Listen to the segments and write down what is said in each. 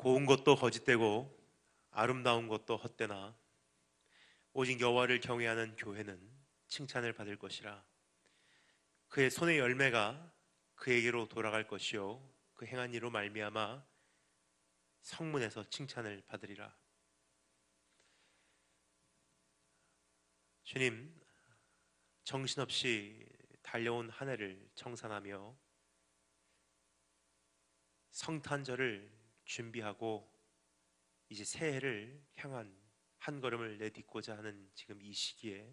고운 것도 거짓되고 아름다운 것도 헛되나 오직 여호와를 경외하는 교회는 칭찬을 받을 것이라. 그의 손의 열매가 그에게로 돌아갈 것이요 그 행한 일로 말미암아 성문에서 칭찬을 받으리라. 주님, 정신없이 달려온 한 해를 청산하며 성탄절을 준비하고 이제 새해를 향한 한 걸음을 내딛고자 하는 지금 이 시기에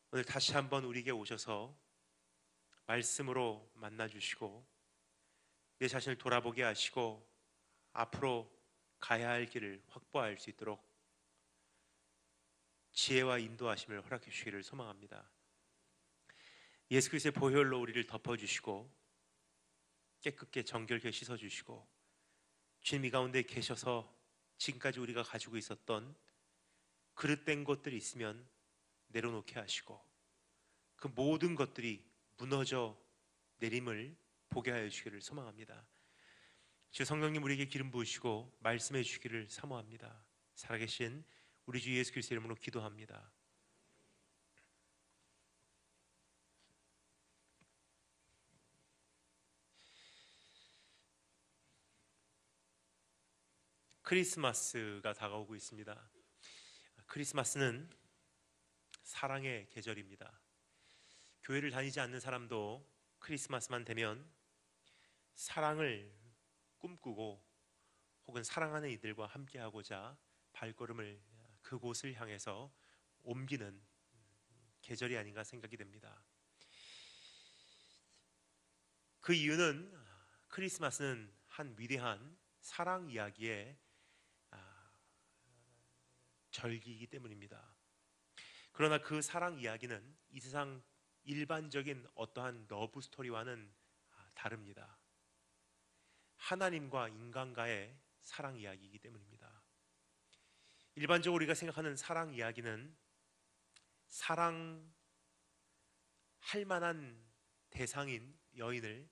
오늘 다시 한번 우리에게 오셔서 말씀으로 만나주시고 내 자신을 돌아보게 하시고 앞으로 가야 할 길을 확보할 수 있도록 지혜와 인도하심을 허락해 주시기를 소망합니다. 예수 그리스도의 보혈로 우리를 덮어주시고 깨끗게 정결케 씻어주시고 주님 이 가운데 계셔서 지금까지 우리가 가지고 있었던 그릇된 것들이 있으면 내려놓게 하시고 그 모든 것들이 무너져 내림을 보게 하여 주시기를 소망합니다. 주 성령님 우리에게 기름 부으시고 말씀해 주시기를 사모합니다. 살아계신 우리 주 예수 그리스도의 이름으로 기도합니다. 크리스마스가 다가오고 있습니다. 크리스마스는 사랑의 계절입니다. 교회를 다니지 않는 사람도 크리스마스만 되면 사랑을 꿈꾸고 혹은 사랑하는 이들과 함께하고자 발걸음을 그곳을 향해서 옮기는 계절이 아닌가 생각이 됩니다. 그 이유는 크리스마스는 한 위대한 사랑 이야기의 절기이기 때문입니다. 그러나 그 사랑 이야기는 이 세상 일반적인 어떠한 러브 스토리와는 다릅니다. 하나님과 인간과의 사랑 이야기이기 때문입니다. 일반적으로 우리가 생각하는 사랑 이야기는 사랑할 만한 대상인 여인을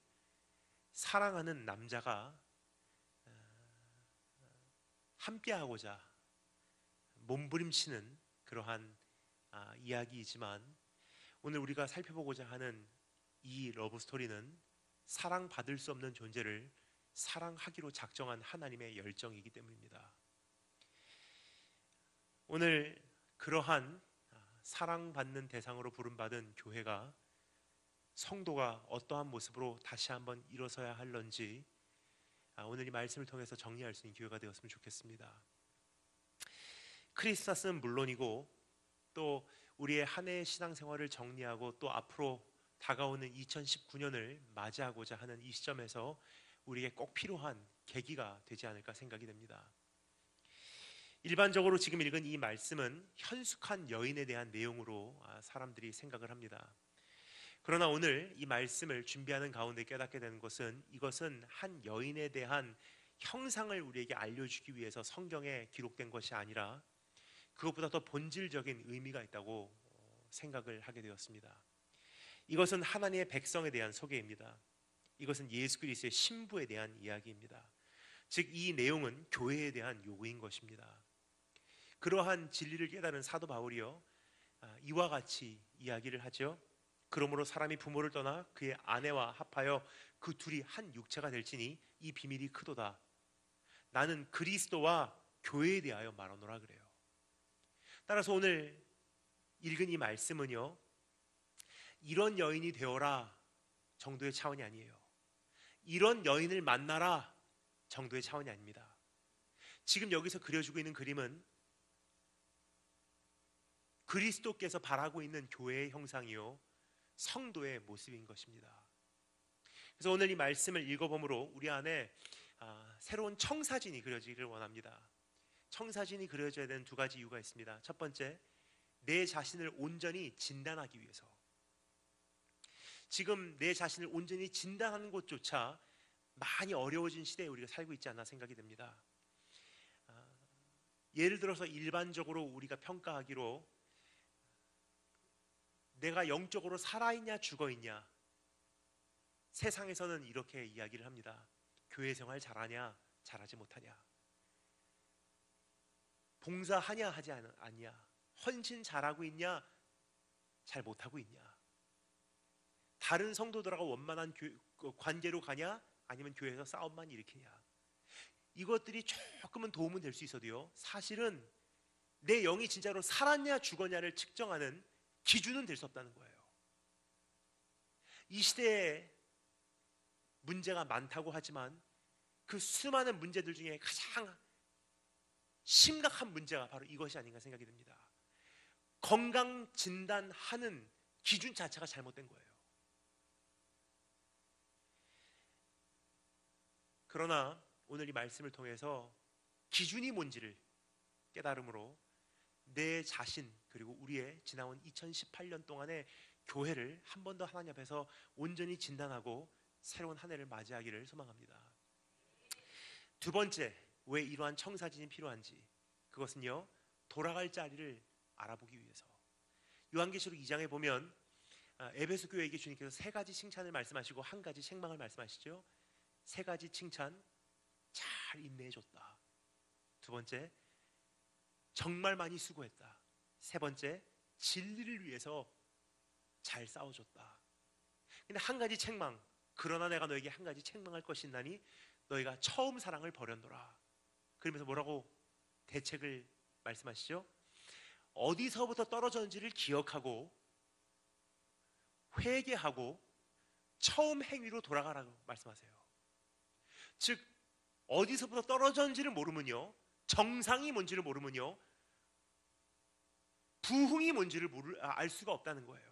사랑하는 남자가 함께하고자 몸부림치는 그러한 이야기이지만 오늘 우리가 살펴보고자 하는 이 러브 스토리는 사랑받을 수 없는 존재를 사랑하기로 작정한 하나님의 열정이기 때문입니다. 오늘 그러한 사랑받는 대상으로 부름받은 교회가 성도가 어떠한 모습으로 다시 한번 일어서야 할런지 오늘 이 말씀을 통해서 정리할 수 있는 기회가 되었으면 좋겠습니다. 크리스마스는 물론이고 또 우리의 한 해의 신앙생활을 정리하고 또 앞으로 다가오는 2019년을 맞이하고자 하는 이 시점에서 우리에게 꼭 필요한 계기가 되지 않을까 생각이 됩니다. 일반적으로 지금 읽은 이 말씀은 현숙한 여인에 대한 내용으로 사람들이 생각을 합니다. 그러나 오늘 이 말씀을 준비하는 가운데 깨닫게 되는 것은 이것은 한 여인에 대한 형상을 우리에게 알려주기 위해서 성경에 기록된 것이 아니라 그것보다 더 본질적인 의미가 있다고 생각을 하게 되었습니다. 이것은 하나님의 백성에 대한 소개입니다. 이것은 예수 그리스도의 신부에 대한 이야기입니다. 즉 이 내용은 교회에 대한 요구인 것입니다. 그러한 진리를 깨달은 사도 바울이요 이와 같이 이야기를 하죠. 그러므로 사람이 부모를 떠나 그의 아내와 합하여 그 둘이 한 육체가 될지니 이 비밀이 크도다. 나는 그리스도와 교회에 대하여 말하노라 그래요. 따라서 오늘 읽은 이 말씀은요 이런 여인이 되어라 정도의 차원이 아니에요. 이런 여인을 만나라 정도의 차원이 아닙니다. 지금 여기서 그려주고 있는 그림은 그리스도께서 바라고 있는 교회의 형상이요 성도의 모습인 것입니다. 그래서 오늘 이 말씀을 읽어보므로 우리 안에 새로운 청사진이 그려지기를 원합니다. 청사진이 그려져야 되는 두 가지 이유가 있습니다. 첫 번째, 내 자신을 온전히 진단하기 위해서. 지금 내 자신을 온전히 진단하는 것조차 많이 어려워진 시대에 우리가 살고 있지 않나 생각이 됩니다. 예를 들어서 일반적으로 우리가 평가하기로 내가 영적으로 살아있냐 죽어있냐, 세상에서는 이렇게 이야기를 합니다. 교회 생활 잘하냐 잘하지 못하냐. 봉사하냐 하지 않냐, 헌신 잘하고 있냐, 잘 못하고 있냐, 다른 성도들하고 원만한 관계로 가냐, 아니면 교회에서 싸움만 일으키냐. 이것들이 조금은 도움은 될 수 있어도요, 사실은 내 영이 진짜로 살았냐 죽었냐를 측정하는 기준은 될 수 없다는 거예요. 이 시대에 문제가 많다고 하지만 그 수많은 문제들 중에 가장 심각한 문제가 바로 이것이 아닌가 생각이 듭니다. 건강 진단하는 기준 자체가 잘못된 거예요. 그러나 오늘 이 말씀을 통해서 기준이 뭔지를 깨달음으로 내 자신 그리고 우리의 지나온 2018년 동안의 교회를 한 번 더 하나님 앞에서 온전히 진단하고 새로운 한 해를 맞이하기를 소망합니다. 두 번째, 왜 이러한 청사진이 필요한지, 그것은요, 돌아갈 자리를 알아보기 위해서. 요한계시록 2장에 보면 에베소 교회에게 주님께서 세 가지 칭찬을 말씀하시고 한 가지 책망을 말씀하시죠. 세 가지 칭찬, 잘 인내해줬다. 두 번째, 정말 많이 수고했다. 세 번째, 진리를 위해서 잘 싸워줬다. 근데 한 가지 책망, 그러나 내가 너에게 한 가지 책망할 것이 있나니 너희가 처음 사랑을 버렸노라. 그러면서 뭐라고 대책을 말씀하시죠? 어디서부터 떨어졌는지를 기억하고 회개하고 처음 행위로 돌아가라고 말씀하세요. 즉 어디서부터 떨어졌는지를 모르면요, 정상이 뭔지를 모르면요, 부흥이 뭔지를 알 수가 없다는 거예요.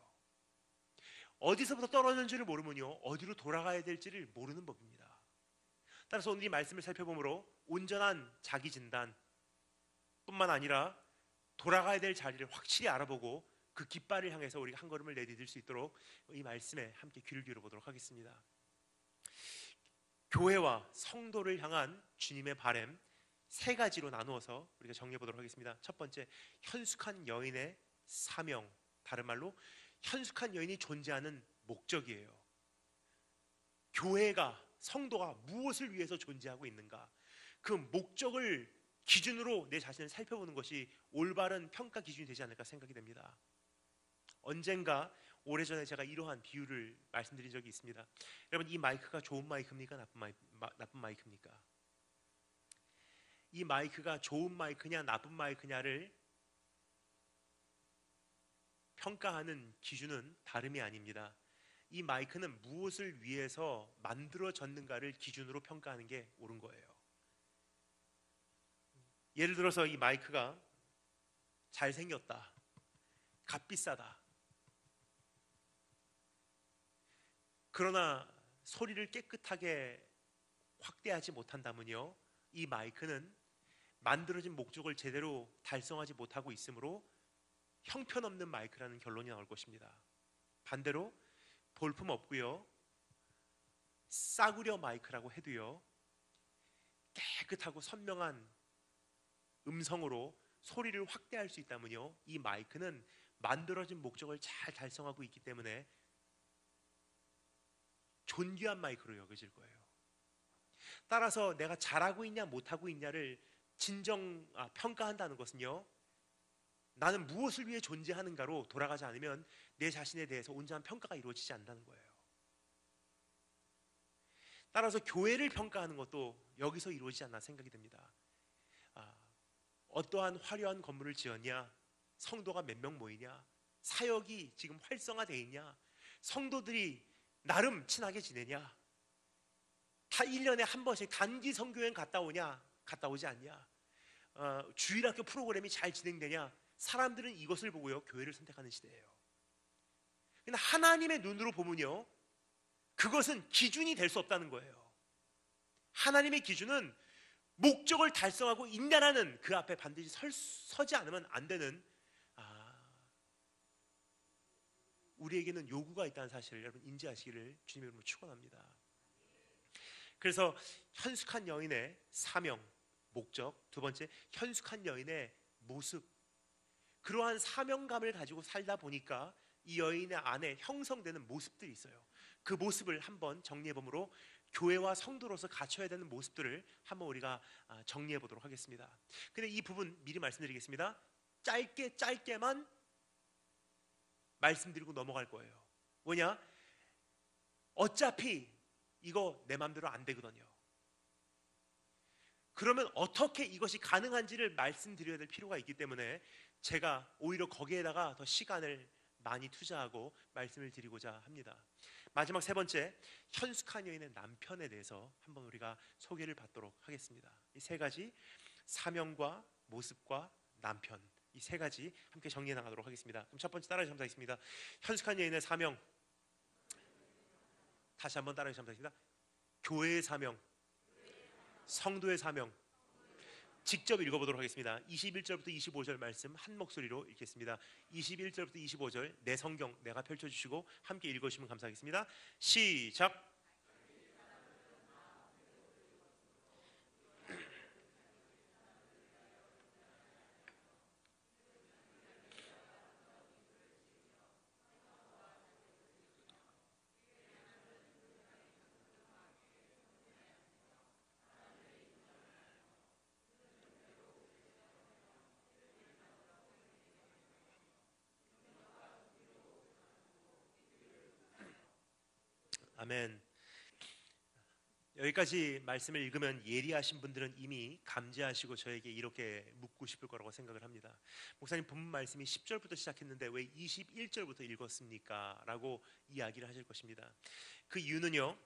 어디서부터 떨어졌는지를 모르면요, 어디로 돌아가야 될지를 모르는 법입니다. 따라서 오늘 이 말씀을 살펴보므로 온전한 자기 진단 뿐만 아니라 돌아가야 될 자리를 확실히 알아보고 그 깃발을 향해서 우리가 한 걸음을 내디딜 수 있도록 이 말씀에 함께 귀를 기울여 보도록 하겠습니다. 교회와 성도를 향한 주님의 바램 세 가지로 나누어서 우리가 정리해 보도록 하겠습니다. 첫 번째, 현숙한 여인의 사명, 다른 말로 현숙한 여인이 존재하는 목적이에요. 교회가, 성도가 무엇을 위해서 존재하고 있는가, 그 목적을 기준으로 내 자신을 살펴보는 것이 올바른 평가 기준이 되지 않을까 생각이 됩니다. 언젠가 오래전에 제가 이러한 비유를 말씀드린 적이 있습니다. 여러분, 이 마이크가 좋은 마이크입니까? 나쁜 마이크입니까? 이 마이크가 좋은 마이크냐 나쁜 마이크냐를 평가하는 기준은 다름이 아닙니다. 이 마이크는 무엇을 위해서 만들어졌는가를 기준으로 평가하는 게 옳은 거예요. 예를 들어서 이 마이크가 잘생겼다, 값비싸다, 그러나 소리를 깨끗하게 확대하지 못한다면요, 이 마이크는 만들어진 목적을 제대로 달성하지 못하고 있으므로 형편없는 마이크라는 결론이 나올 것입니다. 반대로 볼품 없고요, 싸구려 마이크라고 해도요, 깨끗하고 선명한 음성으로 소리를 확대할 수 있다면요, 이 마이크는 만들어진 목적을 잘 달성하고 있기 때문에 존귀한 마이크로 여겨질 거예요. 따라서 내가 잘하고 있냐 못하고 있냐를 평가한다는 것은요, 나는 무엇을 위해 존재하는가로 돌아가지 않으면 내 자신에 대해서 온전한 평가가 이루어지지 않는다는 거예요. 따라서 교회를 평가하는 것도 여기서 이루어지지 않나 생각이 듭니다. 어떠한 화려한 건물을 지었냐, 성도가 몇 명 모이냐, 사역이 지금 활성화되어 있냐, 성도들이 나름 친하게 지내냐, 다 1년에 한 번씩 단기 선교여행 갔다 오냐, 갔다 오지 않냐, 주일학교 프로그램이 잘 진행되냐, 사람들은 이것을 보고요, 교회를 선택하는 시대예요. 근데 하나님의 눈으로 보면요, 그것은 기준이 될 수 없다는 거예요. 하나님의 기준은 목적을 달성하고 있냐라는 그 앞에 반드시 서지 않으면 안 되는, 우리에게는 요구가 있다는 사실을 여러분 인지하시기를 주님의 이름으로 축원합니다. 그래서 현숙한 여인의 사명, 목적, 두 번째 현숙한 여인의 모습, 그러한 사명감을 가지고 살다 보니까 이 여인의 안에 형성되는 모습들이 있어요. 그 모습을 한번 정리해보므로 교회와 성도로서 갖춰야 되는 모습들을 한번 우리가 정리해 보도록 하겠습니다. 근데 이 부분 미리 말씀드리겠습니다. 짧게만 말씀드리고 넘어갈 거예요. 뭐냐? 어차피 이거 내 마음대로 안 되거든요. 그러면 어떻게 이것이 가능한지를 말씀드려야 될 필요가 있기 때문에 제가 오히려 거기에다가 더 시간을 많이 투자하고 말씀을 드리고자 합니다. 마지막 세 번째, 현숙한 여인의 남편에 대해서 한번 우리가 소개를 받도록 하겠습니다. 이 세 가지, 사명과 모습과 남편, 이 세 가지 함께 정리해 나가도록 하겠습니다. 그럼 첫 번째 따라해 주시면 감사하겠습니다. 현숙한 여인의 사명. 다시 한번 따라해 주시면 감사하겠습니다. 교회의 사명, 성도의 사명. 직접 읽어보도록 하겠습니다. 21절부터 25절 말씀 한 목소리로 읽겠습니다. 21절부터 25절 내 성경 내가 펼쳐주시고 함께 읽으시면 감사하겠습니다. 시작. 아멘. 여기까지 말씀을 읽으면 예리하신 분들은 이미 감지하시고 저에게 이렇게 묻고 싶을 거라고 생각을 합니다. 목사님, 본문 말씀이 10절부터 시작했는데 왜 21절부터 읽었습니까? 라고 이야기를 하실 것입니다. 그 이유는요,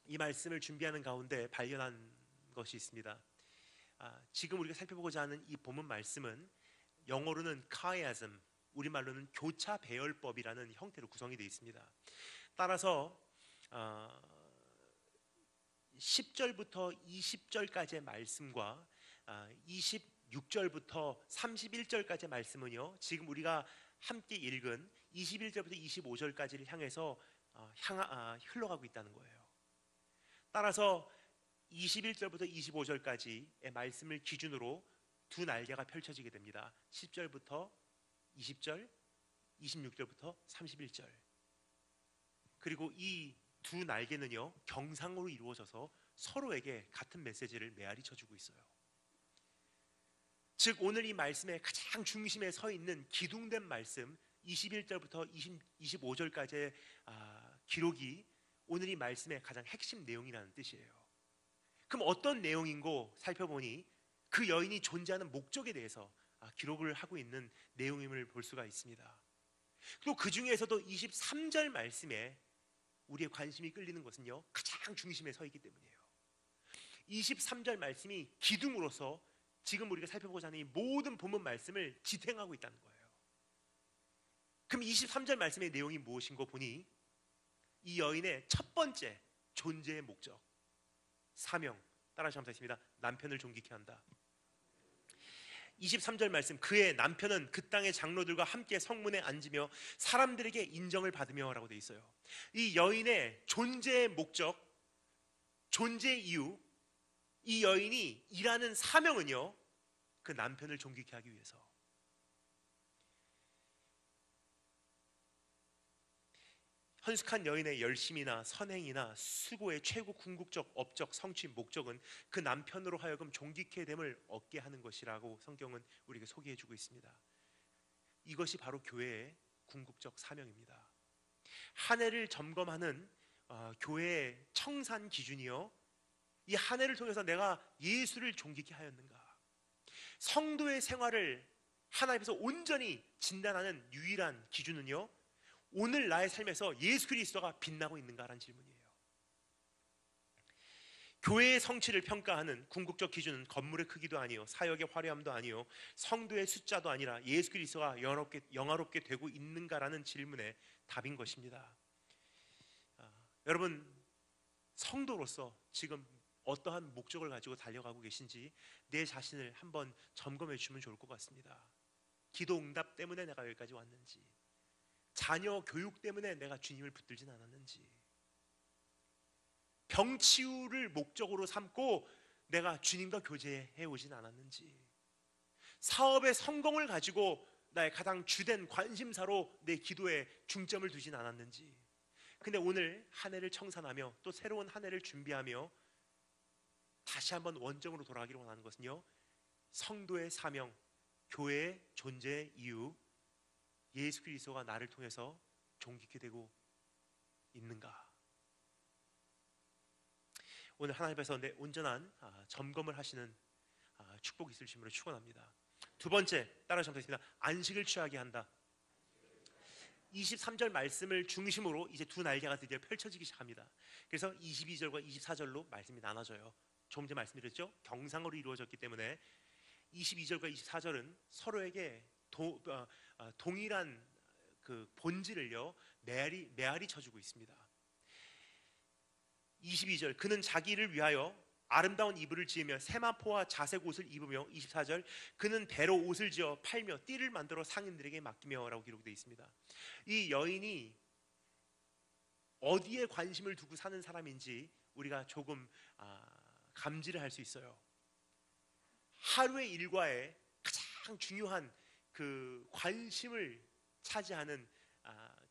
이 말씀을 준비하는 가운데 발견한 것이 있습니다. 지금 우리가 살펴보고자 하는 이 본문 말씀은 영어로는 카이아즘, 우리말로는 교차 배열법이라는 형태로 구성이 되어 있습니다. 따라서 10절부터 20절까지의 말씀과 26절부터 31절까지의 말씀은요, 지금 우리가 함께 읽은 21절부터 25절까지를 향해서 흘러가고 있다는 거예요. 따라서 21절부터 25절까지의 말씀을 기준으로 두 날개가 펼쳐지게 됩니다. 10절부터 20절, 26절부터 31절. 그리고 이 두 날개는요, 경상으로 이루어져서 서로에게 같은 메시지를 메아리 쳐주고 있어요. 즉 오늘 이 말씀의 가장 중심에 서 있는 기둥된 말씀 21절부터 25절까지의 기록이 오늘 이 말씀의 가장 핵심 내용이라는 뜻이에요. 그럼 어떤 내용인고 살펴보니 그 여인이 존재하는 목적에 대해서 기록을 하고 있는 내용임을 볼 수가 있습니다. 그리고 그 중에서도 23절 말씀에 우리의 관심이 끌리는 것은요, 가장 중심에 서 있기 때문이에요. 23절 말씀이 기둥으로서 지금 우리가 살펴보고자 하는 이 모든 본문 말씀을 지탱하고 있다는 거예요. 그럼 23절 말씀의 내용이 무엇인고 보니 이 여인의 첫 번째 존재의 목적, 사명, 따라서 감사했습니다. 남편을 존귀케 한다. 23절 말씀, 그의 남편은 그 땅의 장로들과 함께 성문에 앉으며 사람들에게 인정을 받으며 라고 되어 있어요. 이 여인의 존재의 목적, 존재의 이유, 이 여인이 일하는 사명은요, 그 남편을 존귀케 하기 위해서. 헌숙한 여인의 열심이나 선행이나 수고의 최고 궁극적 업적 성취 목적은 그 남편으로 하여금 존귀케 됨을 얻게 하는 것이라고 성경은 우리에게 소개해주고 있습니다. 이것이 바로 교회의 궁극적 사명입니다. 한 해를 점검하는 교회의 청산 기준이요, 이 한 해를 통해서 내가 예수를 존귀케 하였는가, 성도의 생활을 하나님께서 온전히 진단하는 유일한 기준은요, 오늘 나의 삶에서 예수 그리스도가 빛나고 있는가라는 질문이에요. 교회의 성취를 평가하는 궁극적 기준은 건물의 크기도 아니요, 사역의 화려함도 아니요, 성도의 숫자도 아니라 예수 그리스도가 영화롭게 되고 있는가라는 질문의 답인 것입니다. 여러분, 성도로서 지금 어떠한 목적을 가지고 달려가고 계신지 내 자신을 한번 점검해 주시면 좋을 것 같습니다. 기도 응답 때문에 내가 여기까지 왔는지, 자녀 교육 때문에 내가 주님을 붙들진 않았는지, 병치유를 목적으로 삼고 내가 주님과 교제해 오진 않았는지, 사업의 성공을 가지고 나의 가장 주된 관심사로 내 기도에 중점을 두진 않았는지, 근데 오늘 한 해를 청산하며 또 새로운 한 해를 준비하며 다시 한번 원점으로 돌아가기를 원하는 것은요, 성도의 사명, 교회의 존재 이유, 예수 그리스도가 나를 통해서 존귀케 되고 있는가? 오늘 하나님 앞에서 내 온전한 점검을 하시는 축복이 있을 주님으로 축원합니다. 두 번째, 따라 점수했습니다. 안식을 취하게 한다. 23절 말씀을 중심으로 이제 두 날개가 드디어 펼쳐지기 시작합니다. 그래서 22절과 24절로 말씀이 나눠져요. 조금 전에 말씀드렸죠? 경상으로 이루어졌기 때문에 22절과 24절은 서로에게 동일한 그 본질을요 메아리 쳐주고 있습니다. 22절, 그는 자기를 위하여 아름다운 이불을 지으며 세마포와 자색 옷을 입으며, 24절, 그는 배로 옷을 지어 팔며 띠를 만들어 상인들에게 맡기며 라고 기록되어 있습니다. 이 여인이 어디에 관심을 두고 사는 사람인지 우리가 조금 감지를 할 수 있어요. 하루의 일과에 가장 중요한 그 관심을 차지하는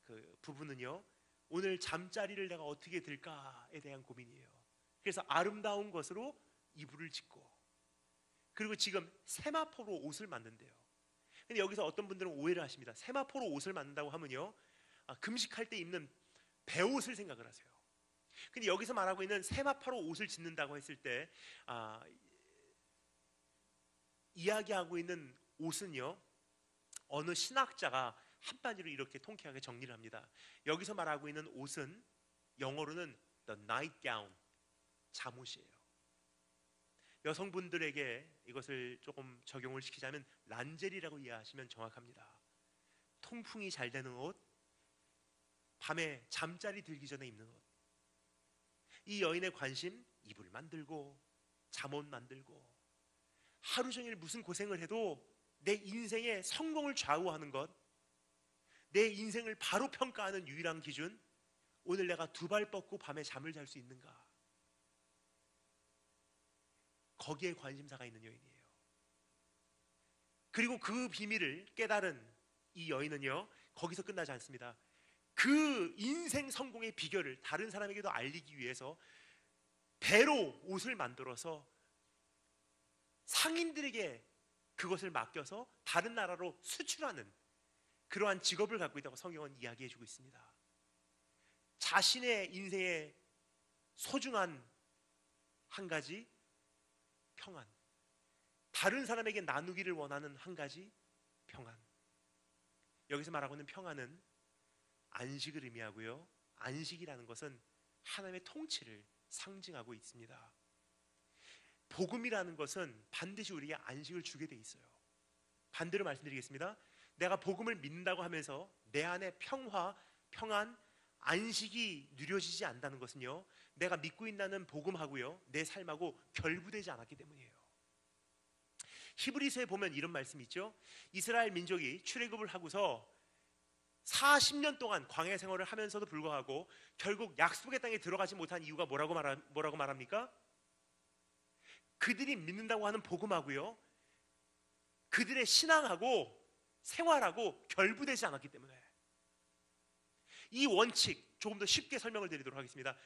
그 부분은요, 오늘 잠자리를 내가 어떻게 들까에 대한 고민이에요. 그래서 아름다운 것으로 이불을 짓고, 그리고 지금 세마포로 옷을 만든대요. 근데 여기서 어떤 분들은 오해를 하십니다. 세마포로 옷을 만든다고 하면요, 금식할 때 입는 배옷을 생각을 하세요. 근데 여기서 말하고 있는 세마포로 옷을 짓는다고 했을 때 이야기하고 있는 옷은요, 어느 신학자가 한마디로 이렇게 통쾌하게 정리를 합니다. 여기서 말하고 있는 옷은 영어로는 the nightgown, 잠옷이에요. 여성분들에게 이것을 조금 적용을 시키자면 란제리라고 이해하시면 정확합니다. 통풍이 잘 되는 옷, 밤에 잠자리 들기 전에 입는 옷. 이 여인의 관심, 이불 만들고 잠옷 만들고, 하루 종일 무슨 고생을 해도 내 인생의 성공을 좌우하는 것, 내 인생을 바로 평가하는 유일한 기준, 오늘 내가 두 발 뻗고 밤에 잠을 잘 수 있는가, 거기에 관심사가 있는 여인이에요. 그리고 그 비밀을 깨달은 이 여인은요, 거기서 끝나지 않습니다. 그 인생 성공의 비결을 다른 사람에게도 알리기 위해서 배로 옷을 만들어서 상인들에게 그것을 맡겨서 다른 나라로 수출하는 그러한 직업을 갖고 있다고 성경은 이야기해주고 있습니다. 자신의 인생의 소중한 한 가지 평안, 다른 사람에게 나누기를 원하는 한 가지 평안. 여기서 말하고 있는 평안은 안식을 의미하고요, 안식이라는 것은 하나님의 통치를 상징하고 있습니다. 복음이라는 것은 반드시 우리에게 안식을 주게 돼 있어요. 반대로 말씀드리겠습니다. 내가 복음을 믿는다고 하면서 내 안에 평화, 평안, 안식이 누려지지 않는다는 것은요, 내가 믿고 있다는 복음하고요, 내 삶하고 결부되지 않았기 때문이에요. 히브리서에 보면 이런 말씀이 있죠. 이스라엘 민족이 출애굽을 하고서 40년 동안 광야 생활을 하면서도 불구하고 결국 약속의 땅에 들어가지 못한 이유가 뭐라고 말합니까? 그들이 믿는다고 하는 복음하고요, 그들의 신앙하고 생활하고 결부되지 않았기 때문에. 이 원칙 조금 더 쉽게 설명을 드리도록 하겠습니다.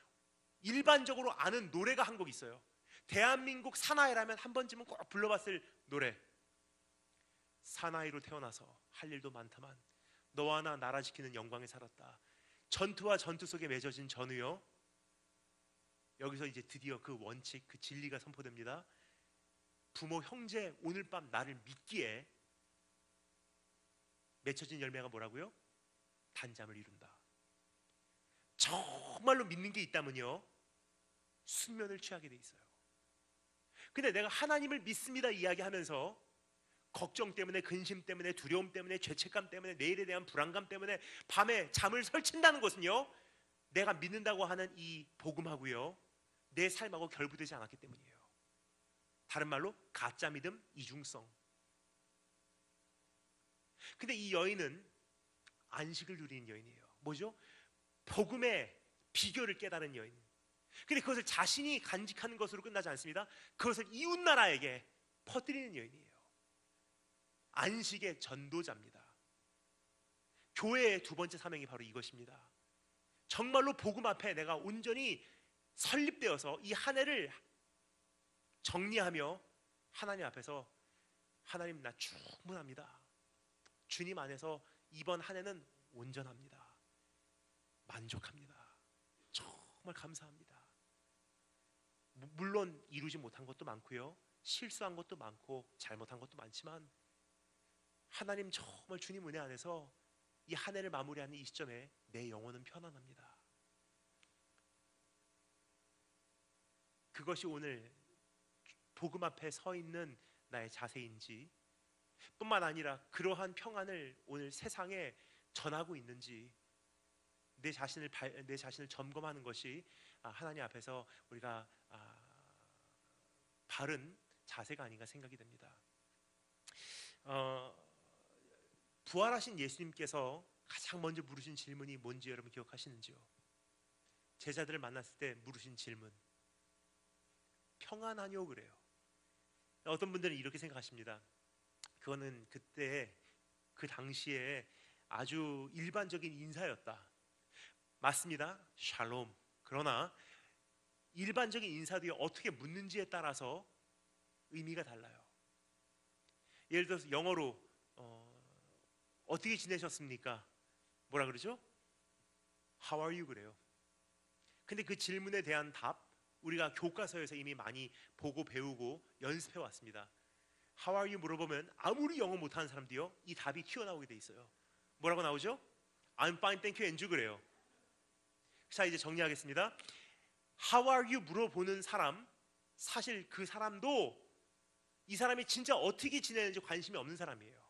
일반적으로 아는 노래가 한 곡 있어요. 대한민국 사나이라면 한 번쯤은 꼭 불러봤을 노래. 사나이로 태어나서 할 일도 많다만 너와 나 나라 지키는 영광에 살았다. 전투와 전투 속에 맺어진 전우요. 여기서 이제 드디어 그 원칙, 그 진리가 선포됩니다. 부모, 형제 오늘 밤 나를 믿기에 맺혀진 열매가 뭐라고요? 단잠을 이룬다. 정말로 믿는 게 있다면요, 숙면을 취하게 돼 있어요. 근데 내가 하나님을 믿습니다 이야기하면서 걱정 때문에, 근심 때문에, 두려움 때문에, 죄책감 때문에, 내일에 대한 불안감 때문에 밤에 잠을 설친다는 것은요, 내가 믿는다고 하는 이 복음하고요, 내 삶하고 결부되지 않았기 때문이에요. 다른 말로 가짜 믿음, 이중성. 근데 이 여인은 안식을 누리는 여인이에요. 뭐죠? 복음의 비결을 깨달은 여인. 근데 그것을 자신이 간직하는 것으로 끝나지 않습니다. 그것을 이웃나라에게 퍼뜨리는 여인이에요. 안식의 전도자입니다. 교회의 두 번째 사명이 바로 이것입니다. 정말로 복음 앞에 내가 온전히 설립되어서 이 한 해를 정리하며 하나님 앞에서 하나님 나 충분합니다. 주님 안에서 이번 한 해는 온전합니다. 만족합니다. 정말 감사합니다. 물론 이루지 못한 것도 많고요. 실수한 것도 많고 잘못한 것도 많지만 하나님 정말 주님 은혜 안에서 이 한 해를 마무리하는 이 시점에 내 영혼은 편안합니다. 그것이 오늘 복음 앞에 서 있는 나의 자세인지 뿐만 아니라 그러한 평안을 오늘 세상에 전하고 있는지 내 자신을 점검하는 것이 하나님 앞에서 우리가 바른 자세가 아닌가 생각이 됩니다. 부활하신 예수님께서 가장 먼저 물으신 질문이 뭔지 여러분 기억하시는지요? 제자들을 만났을 때 물으신 질문, 평안하뇨 그래요. 어떤 분들은 이렇게 생각하십니다. 그거는 그때 그 당시에 아주 일반적인 인사였다. 맞습니다. 샬롬. 그러나 일반적인 인사도 어떻게 묻는지에 따라서 의미가 달라요. 예를 들어서 영어로 어떻게 지내셨습니까? 뭐라 그러죠? How are you 그래요. 근데 그 질문에 대한 답 우리가 교과서에서 이미 많이 보고 배우고 연습해 왔습니다. How are you 물어보면 아무리 영어 못하는 사람도요 이 답이 튀어나오게 돼 있어요. 뭐라고 나오죠? I'm fine, thank you, and you 그래요. 자, 이제 정리하겠습니다. How are you 물어보는 사람, 사실 그 사람도 이 사람이 진짜 어떻게 지내는지 관심이 없는 사람이에요.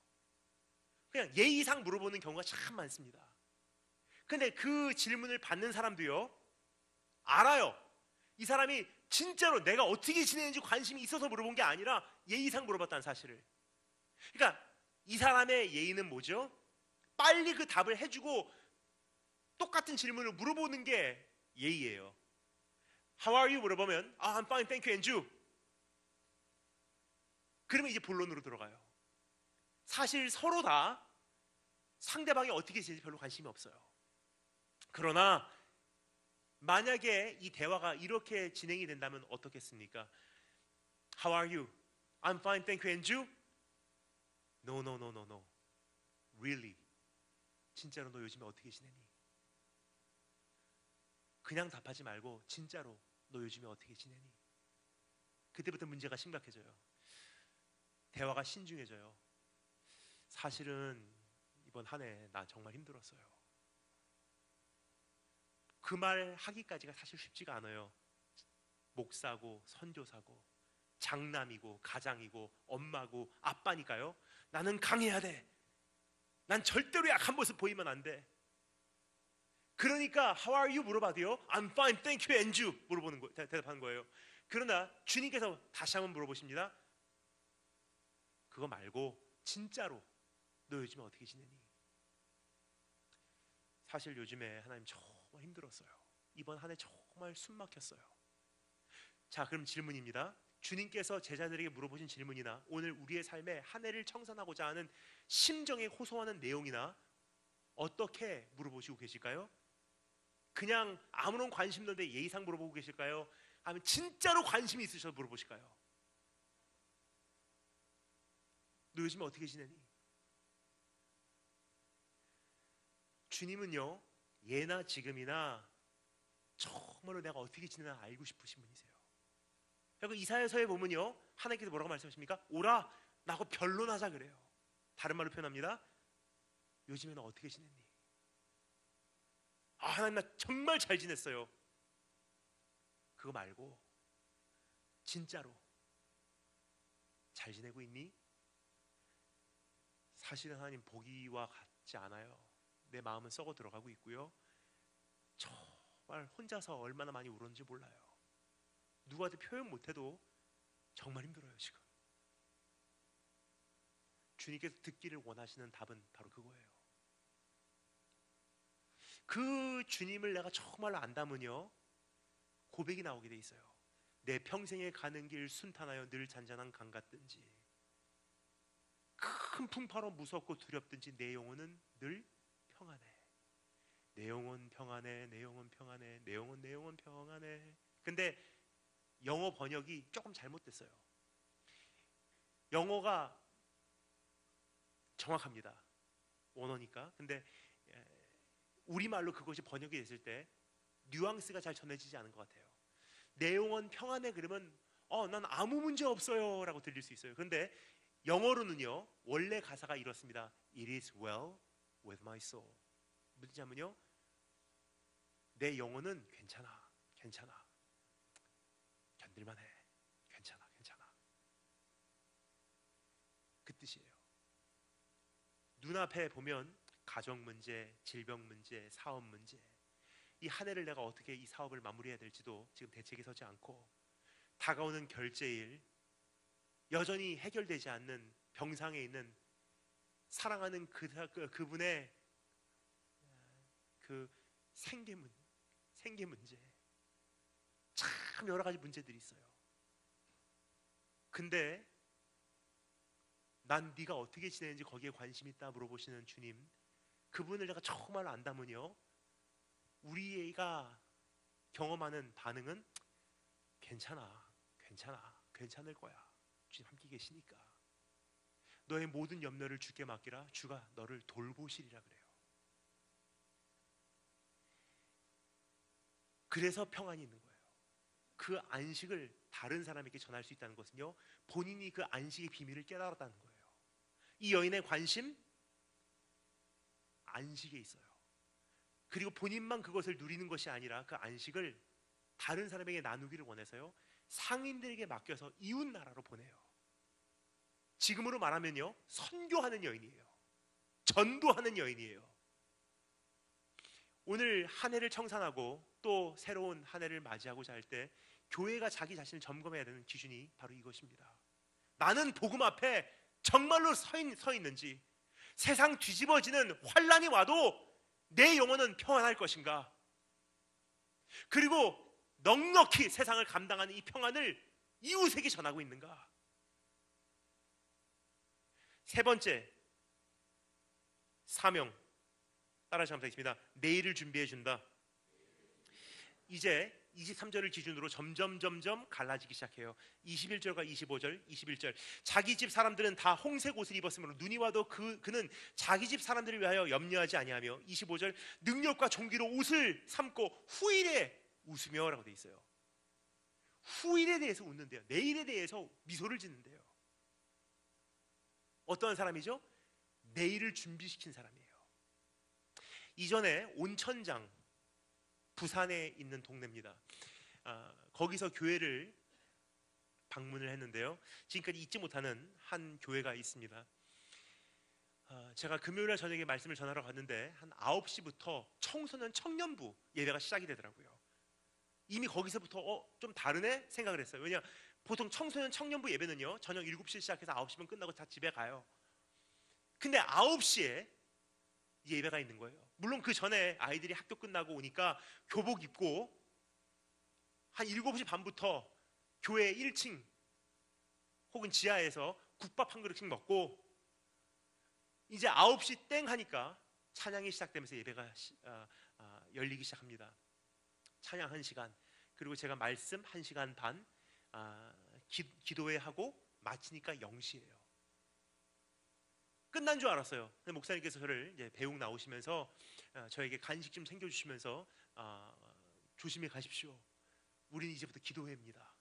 그냥 예의상 물어보는 경우가 참 많습니다. 근데 그 질문을 받는 사람도요 알아요. 이 사람이 진짜로 내가 어떻게 지내는지 관심이 있어서 물어본 게 아니라 예의상 물어봤다는 사실을. 그러니까 이 사람의 예의는 뭐죠? 빨리 그 답을 해주고 똑같은 질문을 물어보는 게 예의예요. How are you 물어보면 I'm fine, thank you, and you. 그러면 이제 본론으로 들어가요. 사실 서로 다 상대방이 어떻게 지내는지 별로 관심이 없어요. 그러나 만약에 이 대화가 이렇게 진행이 된다면 어떻겠습니까? How are you? I'm fine, thank you, and you? No, no, no, no, no. Really? 진짜로 너 요즘에 어떻게 지내니? 그냥 답하지 말고 진짜로 너 요즘에 어떻게 지내니? 그때부터 문제가 심각해져요. 대화가 신중해져요. 사실은 이번 한 해 나 정말 힘들었어요. 그 말 하기까지가 사실 쉽지가 않아요. 목사고 선교사고 장남이고 가장이고 엄마고 아빠니까요. 나는 강해야 돼. 난 절대로 약한 모습 보이면 안 돼. 그러니까 How are you 물어봐도요 I'm fine, thank you, and you 물어보는 거, 대답하는 거예요. 그러나 주님께서 다시 한번 물어보십니다. 그거 말고 진짜로 너 요즘에 어떻게 지내니? 사실 요즘에 하나님 정말 힘들었어요. 이번 한 해 정말 숨 막혔어요. 자, 그럼 질문입니다. 주님께서 제자들에게 물어보신 질문이나 오늘 우리의 삶에 한 해를 청산하고자 하는 심정에 호소하는 내용이나 어떻게 물어보시고 계실까요? 그냥 아무런 관심 없는데 예의상 물어보고 계실까요? 아니면 진짜로 관심이 있으셔서 물어보실까요? 너 요즘에 어떻게 지내니? 주님은요 예나 지금이나 정말로 내가 어떻게 지내나 알고 싶으신 분이세요. 그리고 이사야서에 보면요 하나님께서 뭐라고 말씀하십니까? 오라 나하고 변론하자 그래요. 다른 말로 표현합니다. 요즘에는 어떻게 지냈니? 아 하나님 나 정말 잘 지냈어요. 그거 말고 진짜로 잘 지내고 있니? 사실은 하나님 보기와 같지 않아요. 내 마음은 썩어 들어가고 있고요. 정말 혼자서 얼마나 많이 울었는지 몰라요. 누구한테 표현 못해도 정말 힘들어요 지금. 주님께서 듣기를 원하시는 답은 바로 그거예요. 그 주님을 내가 정말 안다면요 고백이 나오게 돼 있어요. 내 평생에 가는 길 순탄하여 늘 잔잔한 강 같든지 큰 풍파로 무섭고 두렵든지 내 영혼은 늘 평안해. 내 영혼 평안해, 내 영혼 평안해, 내 영혼 평안해. 근데 영어 번역이 조금 잘못됐어요. 영어가 정확합니다. 원어니까. 근데 우리말로 그것이 번역이 됐을 때 뉘앙스가 잘 전해지지 않은 것 같아요. 내 영혼 평안해 그러면 난 아무 문제 없어요 라고 들릴 수 있어요. 그런데 영어로는요, 원래 가사가 이렇습니다. It is well with my soul. 무슨 뜻이냐면요, 내 영혼은 괜찮아, 괜찮아, 견딜만해, 괜찮아, 괜찮아. 그 뜻이에요. 눈앞에 보면 가정 문제, 질병 문제, 사업 문제, 이 한 해를 내가 어떻게 이 사업을 마무리해야 될지도 지금 대책이 서지 않고, 다가오는 결제일, 여전히 해결되지 않는 병상에 있는 사랑하는 그분의 그 생계 문제, 참 여러 가지 문제들이 있어요. 근데 난 네가 어떻게 지내는지 거기에 관심 있다 물어보시는 주님, 그분을 내가 정말 안다면요, 우리가 경험하는 반응은 괜찮아, 괜찮아, 괜찮을 거야. 주님 함께 계시니까. 너의 모든 염려를 주께 맡기라. 주가 너를 돌보시리라 그래요. 그래서 평안이 있는 거예요. 그 안식을 다른 사람에게 전할 수 있다는 것은요, 본인이 그 안식의 비밀을 깨달았다는 거예요. 이 여인의 관심, 안식에 있어요. 그리고 본인만 그것을 누리는 것이 아니라 그 안식을 다른 사람에게 나누기를 원해서요, 상인들에게 맡겨서 이웃 나라로 보내요. 지금으로 말하면요, 선교하는 여인이에요. 전도하는 여인이에요. 오늘 한 해를 청산하고 또 새로운 한 해를 맞이하고자 할 때 교회가 자기 자신을 점검해야 되는 기준이 바로 이것입니다. 나는 복음 앞에 정말로 서 있는지, 세상 뒤집어지는 환란이 와도 내 영혼은 평안할 것인가, 그리고 넉넉히 세상을 감당하는 이 평안을 이웃에게 전하고 있는가. 세 번째 사명, 따라서 감사하겠습니다. 내일을 준비해 준다. 이제 23절을 기준으로 점점 갈라지기 시작해요. 21절과 25절, 21절. 자기 집 사람들은 다 홍색 옷을 입었으므로 눈이 와도 그는 자기 집 사람들을 위하여 염려하지 아니하며, 25절, 능력과 종기로 옷을 삼고 후일에 웃으며 라고 되어 있어요. 후일에 대해서 웃는데요, 내일에 대해서 미소를 짓는데요. 어떤 사람이죠? 내일을 준비시킨 사람이에요. 이전에 온천장, 부산에 있는 동네입니다. 거기서 교회를 방문을 했는데요, 지금까지 잊지 못하는 한 교회가 있습니다. 제가 금요일날 저녁에 말씀을 전하러 갔는데 한 9시부터 청소년 청년부 예배가 시작이 되더라고요. 이미 거기서부터 좀 다르네 생각을 했어요. 왜냐, 보통 청소년 청년부 예배는요, 저녁 7시에 시작해서 9시면 끝나고 다 집에 가요. 근데 9시에 예배가 있는 거예요. 물론 그 전에 아이들이 학교 끝나고 오니까 교복 입고 한 7시 반부터 교회 1층 혹은 지하에서 국밥 한 그릇씩 먹고, 이제 9시 땡 하니까 찬양이 시작되면서 예배가 열리기 시작합니다. 찬양 1시간, 그리고 제가 말씀 1시간 반, 기도회 하고 마치니까 0시예요. 끝난 줄 알았어요. 근데 목사님께서 저를 이제 배웅 나오시면서 저에게 간식 좀 챙겨주시면서 조심히 가십시오. 우리는 이제부터 기도회입니다.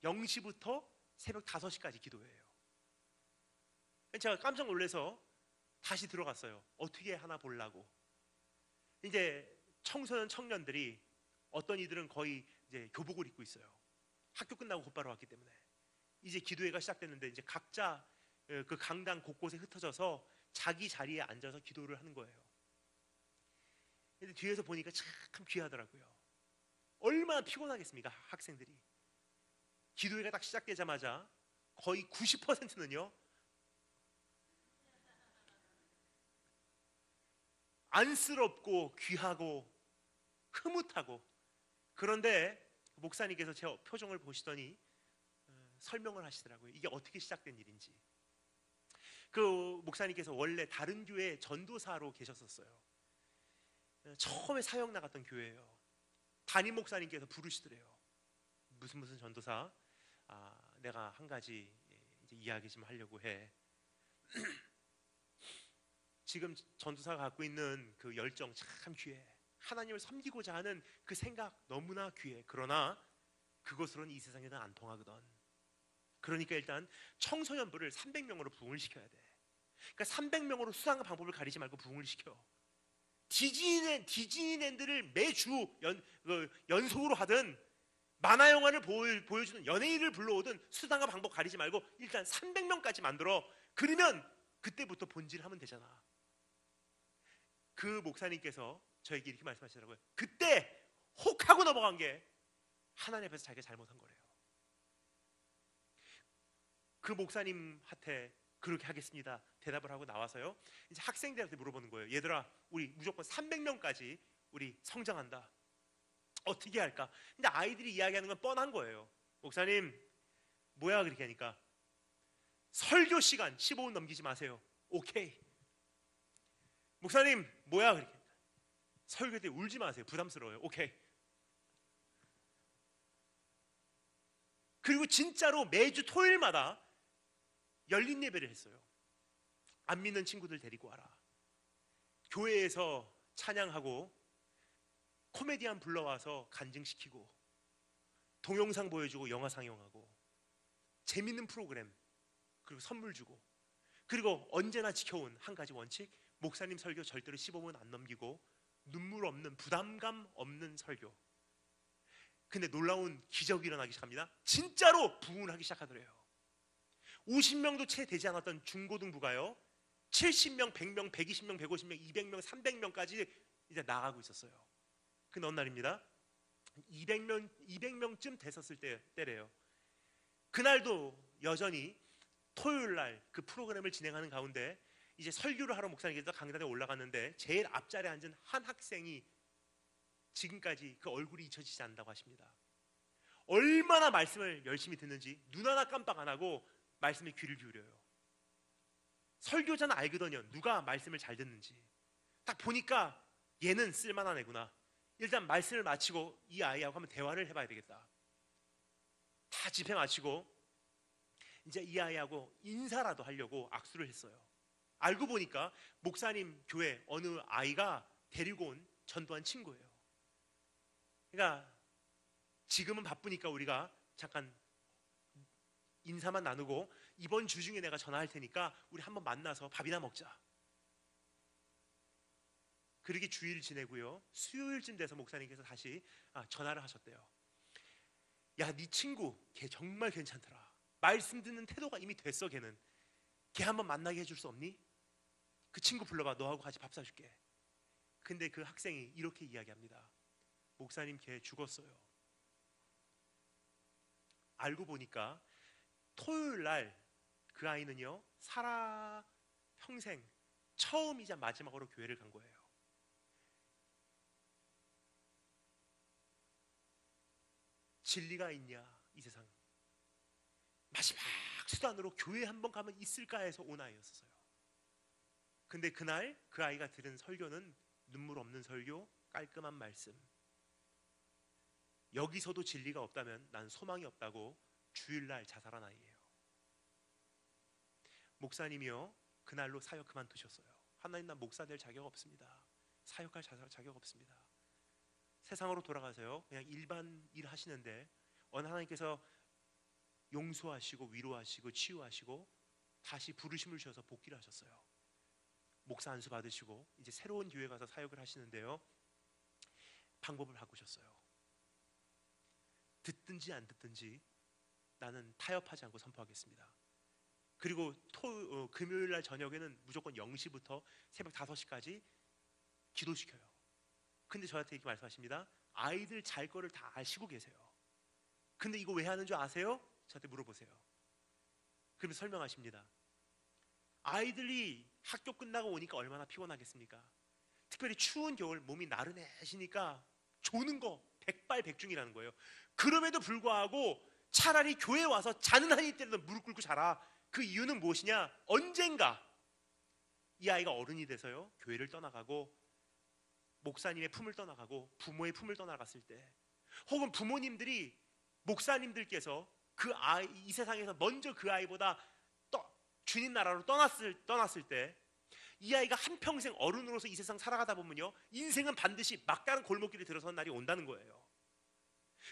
0시부터 새벽 5시까지 기도회예요. 제가 깜짝 놀라서 다시 들어갔어요. 어떻게 하나 보려고. 이제 청소년 청년들이, 어떤 이들은 거의 이제 교복을 입고 있어요. 학교 끝나고 곧바로 왔기 때문에. 이제 기도회가 시작됐는데 이제 각자 그 강당 곳곳에 흩어져서 자기 자리에 앉아서 기도를 하는 거예요. 근데 뒤에서 보니까 참 귀하더라고요. 얼마나 피곤하겠습니까, 학생들이. 기도회가 딱 시작되자마자 거의 90%는요 안쓰럽고 귀하고 흐뭇하고. 그런데 목사님께서 제 표정을 보시더니 설명을 하시더라고요. 이게 어떻게 시작된 일인지. 그 목사님께서 원래 다른 교회 전도사로 계셨었어요. 처음에 사역 나갔던 교회예요. 담임 목사님께서 부르시더래요. 무슨 전도사, 내가 한 가지 이제 이야기 좀 하려고 해. 지금 전도사가 갖고 있는 그 열정 참 귀해. 하나님을 섬기고자 하는 그 생각 너무나 귀해. 그러나 그것으로는 이 세상에는 안 통하거든. 그러니까 일단 청소년부를 300명으로 부흥을 시켜야 돼. 그러니까 300명으로 수단과 방법을 가리지 말고 부흥을 시켜. 디즈니랜드를 매주 연속으로 하든 만화 영화를 보여주는 연예인을 불러오든 수단과 방법 가리지 말고 일단 300명까지 만들어. 그러면 그때부터 본질을 하면 되잖아. 그 목사님께서 저에게 이렇게 말씀하시더라고요. 그때 혹하고 넘어간 게 하나님 앞에서 자기가 잘못한 거래요. 그 목사님한테 그렇게 하겠습니다 대답을 하고 나와서요, 이제 학생들한테 물어보는 거예요. 얘들아, 우리 무조건 300명까지 우리 성장한다. 어떻게 할까? 근데 아이들이 이야기하는 건 뻔한 거예요. 목사님, 뭐야? 그렇게 하니까 설교 시간 15분 넘기지 마세요. 오케이. 목사님, 뭐야? 그렇게 하니까 설교 때 울지 마세요. 부담스러워요. 오케이. 그리고 진짜로 매주 토요일마다 열린 예배를 했어요. 안 믿는 친구들 데리고 와라. 교회에서 찬양하고 코미디언 불러와서 간증시키고 동영상 보여주고 영화 상영하고 재밌는 프로그램, 그리고 선물 주고, 그리고 언제나 지켜온 한 가지 원칙, 목사님 설교 절대로 15분 안 넘기고 눈물 없는, 부담감 없는 설교. 근데 놀라운 기적이 일어나기 시작합니다. 진짜로 부흥을 하기 시작하더래요. 50명도 채 되지 않았던 중고등부가요 70명, 100명, 120명, 150명, 200명, 300명까지 이제 나가고 있었어요. 그 어느 날입니다. 200명쯤 됐었을 때래요. 그날도 여전히 토요일날 그 프로그램을 진행하는 가운데 이제 설교를 하러 목사님께서 강단에 올라갔는데 제일 앞자리에 앉은 한 학생이 지금까지 그 얼굴이 잊혀지지 않는다고 하십니다. 얼마나 말씀을 열심히 듣는지 눈 하나 깜빡 안 하고 말씀에 귀를 기울여요. 설교자는 알거든요. 누가 말씀을 잘 듣는지. 딱 보니까 얘는 쓸만한 애구나. 일단 말씀을 마치고 이 아이하고 한번 대화를 해봐야 되겠다. 다 집회 마치고 이제 이 아이하고 인사라도 하려고 악수를 했어요. 알고 보니까 목사님 교회 어느 아이가 데리고 온 전도한 친구예요. 그러니까 지금은 바쁘니까 우리가 잠깐 인사만 나누고 이번 주 중에 내가 전화할 테니까 우리 한번 만나서 밥이나 먹자. 그렇게 주일 지내고요, 수요일쯤 돼서 목사님께서 다시 전화를 하셨대요. 야, 네 친구 걔 정말 괜찮더라. 말씀 듣는 태도가 이미 됐어. 걔는 걔 한번 만나게 해줄 수 없니? 그 친구 불러봐. 너하고 같이 밥 사줄게. 근데 그 학생이 이렇게 이야기합니다. 목사님 걔 죽었어요. 알고 보니까 토요일 날 그 아이는요 살아 평생 처음이자 마지막으로 교회를 간 거예요. 진리가 있냐 이 세상. 마지막 수단으로 교회 한번 가면 있을까 해서 온 아이였어요. 근데 그날 그 아이가 들은 설교는 눈물 없는 설교, 깔끔한 말씀. 여기서도 진리가 없다면 난 소망이 없다고 주일날 자살한 아이예요. 목사님이요 그날로 사역 그만두셨어요. 하나님, 난 목사 될 자격 없습니다. 사역할 자격 없습니다. 세상으로 돌아가서요 그냥 일반 일 하시는데 어느 하나님께서 용서하시고 위로하시고 치유하시고 다시 부르심을 주셔서 복귀를 하셨어요. 목사 안수 받으시고 이제 새로운 교회 가서 사역을 하시는데요, 방법을 바꾸셨어요. 듣든지 안 듣든지 나는 타협하지 않고 선포하겠습니다. 그리고 금요일날 저녁에는 무조건 0시부터 새벽 5시까지 기도시켜요. 근데 저한테 이렇게 말씀하십니다. 아이들 잘 거를 다 아시고 계세요. 근데 이거 왜 하는 줄 아세요? 저한테 물어보세요. 그러면 설명하십니다. 아이들이 학교 끝나고 오니까 얼마나 피곤하겠습니까? 특별히 추운 겨울 몸이 나른해지니까 조는 거 백발백중이라는 거예요. 그럼에도 불구하고 차라리 교회에 와서 자는 한이 때라도 무릎 꿇고 자라. 그 이유는 무엇이냐? 언젠가 이 아이가 어른이 돼서요 교회를 떠나가고 목사님의 품을 떠나가고 부모의 품을 떠나갔을 때, 혹은 부모님들이 목사님들께서 이 세상에서 먼저 그 아이보다 주님 나라로 떠났을 때, 이 아이가 한평생 어른으로서 이 세상 살아가다 보면요, 인생은 반드시 막다른 골목길에 들어선 날이 온다는 거예요.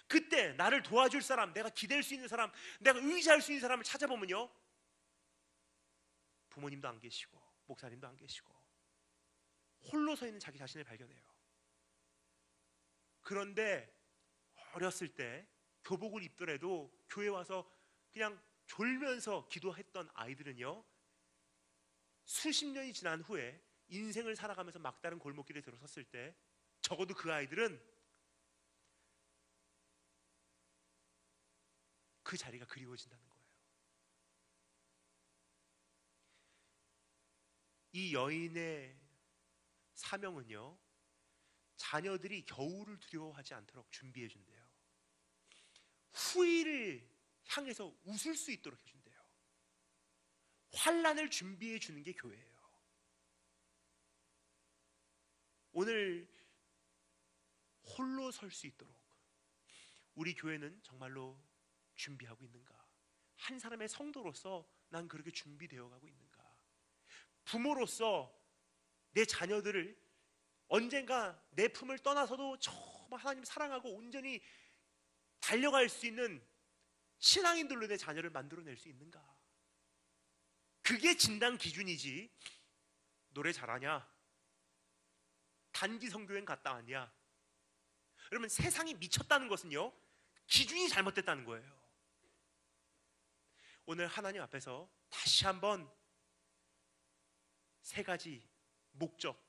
그때 나를 도와줄 사람, 내가 기댈 수 있는 사람, 내가 의지할 수 있는 사람을 찾아보면요, 부모님도 안 계시고 목사님도 안 계시고 홀로 서 있는 자기 자신을 발견해요. 그런데 어렸을 때 교복을 입더라도 교회 와서 그냥 졸면서 기도했던 아이들은요, 수십 년이 지난 후에 인생을 살아가면서 막다른 골목길에 들어섰을 때 적어도 그 아이들은 그 자리가 그리워진다는 거예요. 이 여인의 사명은요, 자녀들이 겨울을 두려워하지 않도록 준비해 준대요. 후일을 향해서 웃을 수 있도록 해준대요. 환란을 준비해 주는 게 교회예요. 오늘 홀로 설 수 있도록 우리 교회는 정말로 준비하고 있는가? 한 사람의 성도로서 난 그렇게 준비되어 가고 있는가? 부모로서 내 자녀들을 언젠가 내 품을 떠나서도 정말 하나님 사랑하고 온전히 달려갈 수 있는 신앙인들로 내 자녀를 만들어낼 수 있는가? 그게 진단 기준이지. 노래 잘하냐? 단기 선교행 갔다 왔냐? 여러분, 세상이 미쳤다는 것은요, 기준이 잘못됐다는 거예요. 오늘 하나님 앞에서 다시 한번 세 가지 목적,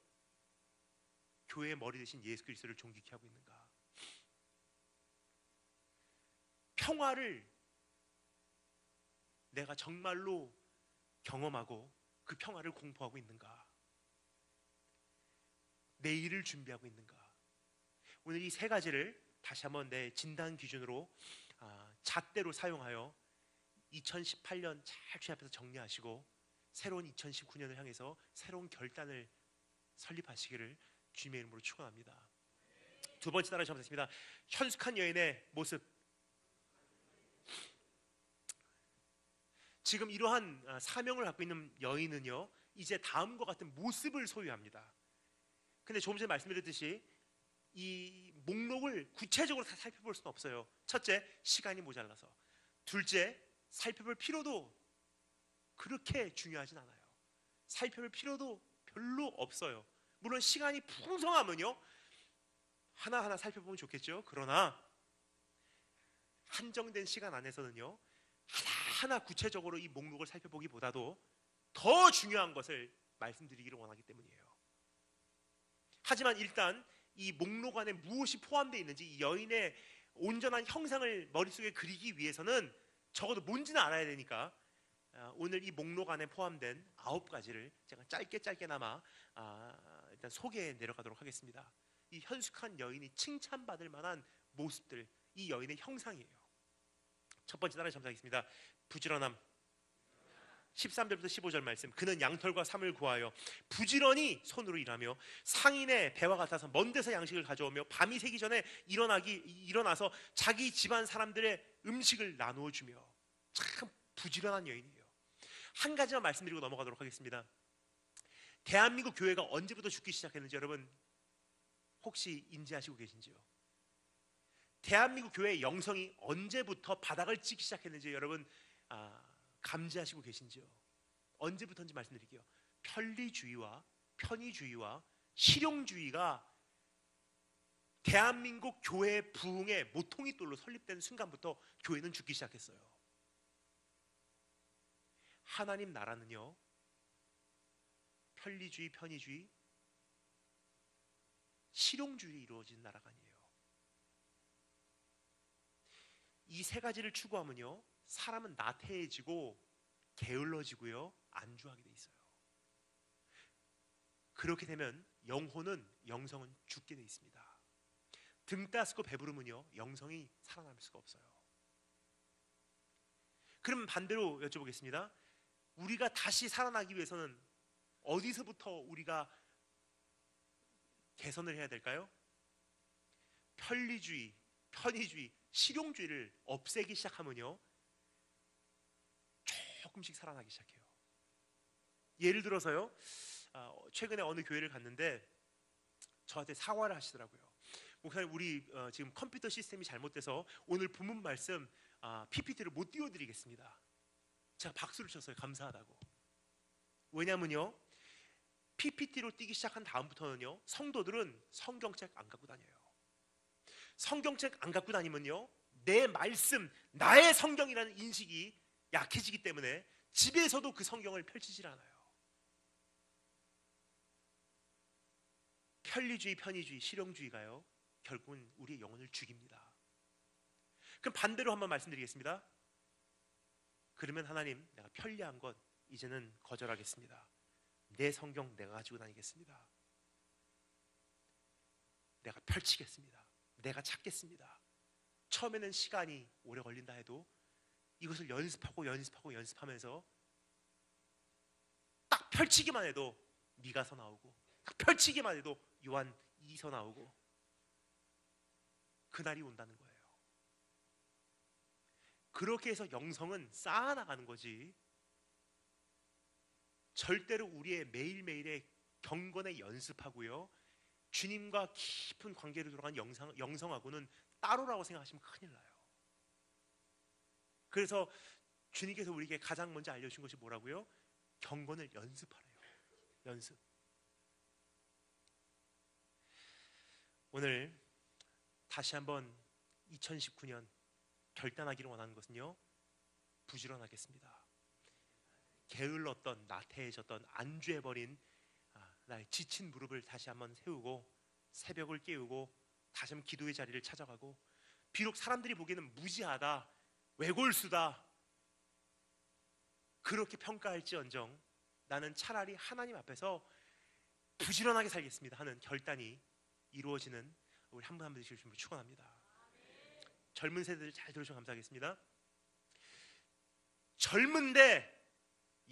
교회의 머리 대신 예수 그리스도를 존귀케 하고 있는가? 평화를 내가 정말로 경험하고 그 평화를 공포하고 있는가? 내일을 준비하고 있는가? 오늘 이 세 가지를 다시 한번 내 진단 기준으로 잣대로 사용하여 2018년 잘 주님 앞에서 정리하시고 새로운 2019년을 향해서 새로운 결단을 설립하시기를 주님의 이름으로 축원합니다. 두 번째 단어 적었습니다. 현숙한 여인의 모습. 지금 이러한 사명을 갖고 있는 여인은요, 이제 다음과 같은 모습을 소유합니다. 근데 조금 전에 말씀드렸듯이 이 목록을 구체적으로 다 살펴볼 수는 없어요. 첫째, 시간이 모자라서. 둘째, 살펴볼 필요도 그렇게 중요하진 않아요. 살펴볼 필요도 별로 없어요. 물론 시간이 풍성하면요, 하나하나 살펴보면 좋겠죠. 그러나 한정된 시간 안에서는요, 하나하나 구체적으로 이 목록을 살펴보기보다도 더 중요한 것을 말씀드리기를 원하기 때문이에요. 하지만 일단 이 목록 안에 무엇이 포함되어 있는지, 이 여인의 온전한 형상을 머릿속에 그리기 위해서는 적어도 뭔지는 알아야 되니까 오늘 이 목록 안에 포함된 9가지를 제가 짧게나마 일단 소개해 내려가도록 하겠습니다. 이 현숙한 여인이 칭찬받을 만한 모습들, 이 여인의 형상이에요. 첫 번째 단어 점사하겠습니다. 부지런함. 13절부터 15절 말씀. 그는 양털과 삼을 구하여 부지런히 손으로 일하며 상인의 배와 같아서 먼 데서 양식을 가져오며 밤이 새기 전에 일어나서 자기 집안 사람들의 음식을 나누어 주며, 참 부지런한 여인이에요. 한 가지만 말씀드리고 넘어가도록 하겠습니다. 대한민국 교회가 언제부터 죽기 시작했는지 여러분 혹시 인지하시고 계신지요? 대한민국 교회의 영성이 언제부터 바닥을 찍기 시작했는지 여러분 감지하시고 계신지요? 언제부터인지 말씀드릴게요. 편리주의와 편의주의와 실용주의가 대한민국 교회의 부흥의 모퉁이 돌로 설립된 순간부터 교회는 죽기 시작했어요. 하나님 나라는요, 편리주의, 편의주의, 실용주의로 이루어진 나라가 아니에요. 이 세 가지를 추구하면요, 사람은 나태해지고 게을러지고요, 안주하게 돼 있어요. 그렇게 되면 영성은 죽게 돼 있습니다. 등 따스고 배부르면요, 영성이 살아남을 수가 없어요. 그럼 반대로 여쭤보겠습니다. 우리가 다시 살아나기 위해서는 어디서부터 우리가 개선을 해야 될까요? 편리주의, 편의주의, 실용주의를 없애기 시작하면요, 조금씩 살아나기 시작해요. 예를 들어서요, 최근에 어느 교회를 갔는데 저한테 사과를 하시더라고요. 목사님, 우리 지금 컴퓨터 시스템이 잘못돼서 오늘 본문 말씀 PPT를 못 띄워드리겠습니다. 제가 박수를 쳤어요. 감사하다고. 왜냐면요, PPT로 띄기 시작한 다음부터는요, 성도들은 성경책 안 갖고 다녀요. 성경책 안 갖고 다니면요, 내 말씀, 나의 성경이라는 인식이 약해지기 때문에 집에서도 그 성경을 펼치질 않아요. 편리주의, 편의주의, 실용주의가요, 결국은 우리의 영혼을 죽입니다. 그럼 반대로 한번 말씀드리겠습니다. 그러면 하나님, 내가 편리한 것 이제는 거절하겠습니다. 내 성경 내가 가지고 다니겠습니다. 내가 펼치겠습니다. 내가 찾겠습니다. 처음에는 시간이 오래 걸린다 해도 이것을 연습하면서 딱 펼치기만 해도 미가서 나오고, 딱 펼치기만 해도 요한 2서 나오고, 그날이 온다는 거예요. 그렇게 해서 영성은 쌓아나가는 거지, 절대로 우리의 매일매일의 경건의 연습하고요, 주님과 깊은 관계로 들어간 영성하고는 따로라고 생각하시면 큰일 나요. 그래서 주님께서 우리에게 가장 먼저 알려주신 것이 뭐라고요? 경건을 연습하래요. 연습. 오늘 다시 한번 2019년 결단하기를 원하는 것은요, 부지런하겠습니다. 게을렀던, 나태해졌던, 안주해버린 나의 지친 무릎을 다시 한번 세우고, 새벽을 깨우고, 다시 한번 기도의 자리를 찾아가고, 비록 사람들이 보기에는 무지하다, 외골수다, 그렇게 평가할지언정 나는 차라리 하나님 앞에서 부지런하게 살겠습니다 하는 결단이 이루어지는 우리 한 분 한 분 되시길 주님으로 축원합니다. 젊은 세대들 잘 들으셔서 감사하겠습니다. 젊은데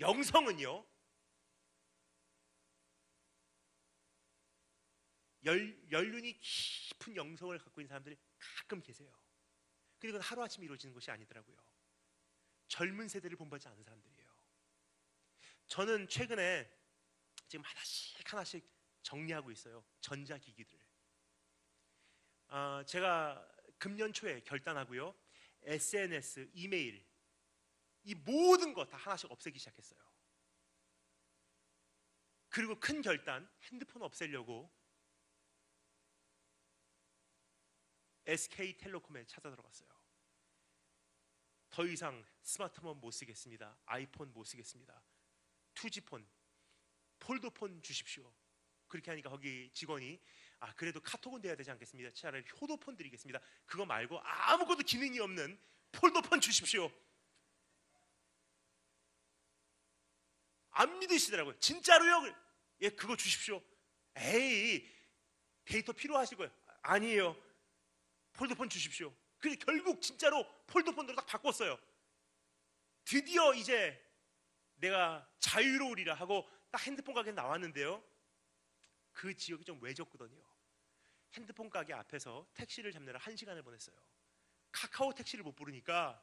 영성은요, 연륜이 깊은 영성을 갖고 있는 사람들이 가끔 계세요. 그리고 하루아침에 이루어지는 것이 아니더라고요. 젊은 세대를 본받지 않은 사람들이에요. 저는 최근에 지금 하나씩 정리하고 있어요. 전자기기들. 제가 금년 초에 결단하고요, SNS, 이메일, 이 모든 것 다 하나씩 없애기 시작했어요. 그리고 큰 결단, 핸드폰 없애려고 SK텔레콤에 찾아 들어갔어요. 더 이상 스마트폰 못 쓰겠습니다. 아이폰 못 쓰겠습니다. 투지폰, 폴더폰 주십시오. 그렇게 하니까 거기 직원이 그래도 카톡은 돼야 되지 않겠습니까? 차라리 효도폰 드리겠습니다. 그거 말고 아무것도 기능이 없는 폴더폰 주십시오. 안 믿으시더라고요. 진짜로요? 예, 그거 주십시오. 에이, 데이터 필요하시고요. 아니에요. 폴더폰 주십시오. 그래서 결국 진짜로 폴더폰으로 딱 바꿨어요. 드디어 이제 내가 자유로우리라 하고 딱 핸드폰 가게 나왔는데요, 그 지역이 좀 외졌거든요. 핸드폰 가게 앞에서 택시를 잡느라 1시간을 보냈어요. 카카오 택시를 못 부르니까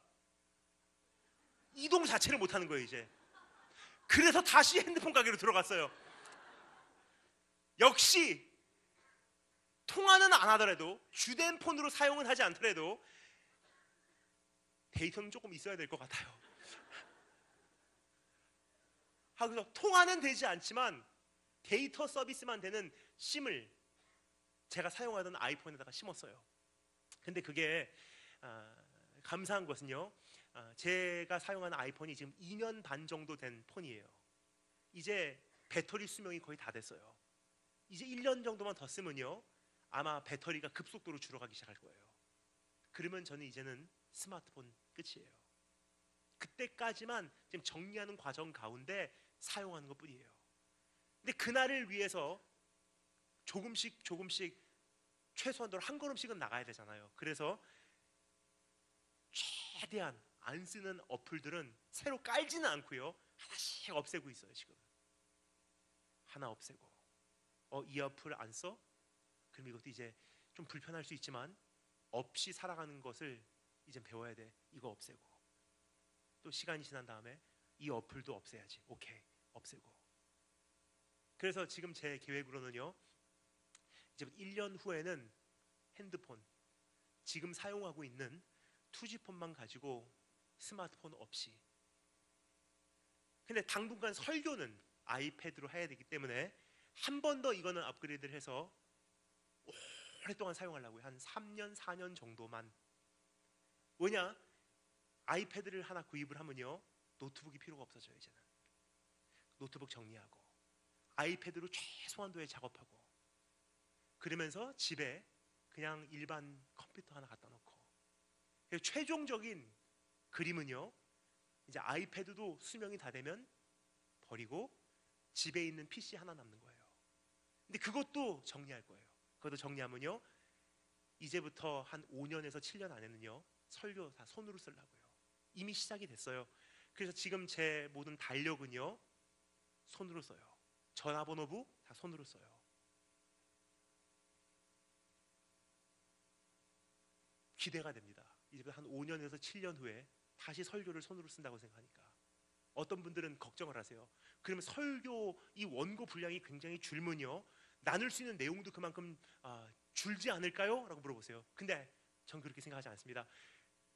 이동 자체를 못 하는 거예요 이제. 그래서 다시 핸드폰 가게로 들어갔어요. 역시 통화는 안 하더라도, 주된 폰으로 사용은 하지 않더라도 데이터는 조금 있어야 될 것 같아요. 그래서 통화는 되지 않지만 데이터 서비스만 되는 심을 제가 사용하던 아이폰에다가 심었어요. 근데 그게 감사한 것은요, 제가 사용하는 아이폰이 지금 2년 반 정도 된 폰이에요. 이제 배터리 수명이 거의 다 됐어요. 이제 1년 정도만 더 쓰면요, 아마 배터리가 급속도로 줄어가기 시작할 거예요. 그러면 저는 이제는 스마트폰 끝이에요. 그때까지만 지금 정리하는 과정 가운데 사용하는 것 뿐이에요. 근데 그날을 위해서 조금씩 최소한도로 한 걸음씩은 나가야 되잖아요. 그래서 최대한 안 쓰는 어플들은 새로 깔지는 않고요, 하나씩 없애고 있어요. 지금 하나 없애고, 이 어플 안 써? 그럼 이것도 이제 좀 불편할 수 있지만 없이 살아가는 것을 이제 배워야 돼. 이거 없애고, 또 시간이 지난 다음에 이 어플도 없애야지. 오케이, 없애고. 그래서 지금 제 계획으로는요, 이제 1년 후에는 핸드폰, 지금 사용하고 있는 2G폰만 가지고 스마트폰 없이. 근데 당분간 설교는 아이패드로 해야 되기 때문에 한 번 더 이거는 업그레이드를 해서 오랫동안 사용하려고요. 한 3년, 4년 정도만. 왜냐? 아이패드를 하나 구입을 하면요, 노트북이 필요가 없어져요. 이제는 노트북 정리하고 아이패드로 최소한도의 작업하고, 그러면서 집에 그냥 일반 컴퓨터 하나 갖다 놓고, 최종적인 그림은요, 이제 아이패드도 수명이 다 되면 버리고 집에 있는 PC 하나 남는 거예요. 근데 그것도 정리할 거예요. 그것도 정리하면요, 이제부터 한 5년에서 7년 안에는요, 설교 다 손으로 쓰려고요. 이미 시작이 됐어요. 그래서 지금 제 모든 달력은요, 손으로 써요. 전화번호부 다 손으로 써요. 기대가 됩니다. 이제부터 한 5년에서 7년 후에 다시 설교를 손으로 쓴다고 생각하니까. 어떤 분들은 걱정을 하세요. 그러면 설교 이 원고 분량이 굉장히 줄면요, 나눌 수 있는 내용도 그만큼 줄지 않을까요? 라고 물어보세요. 근데 전 그렇게 생각하지 않습니다.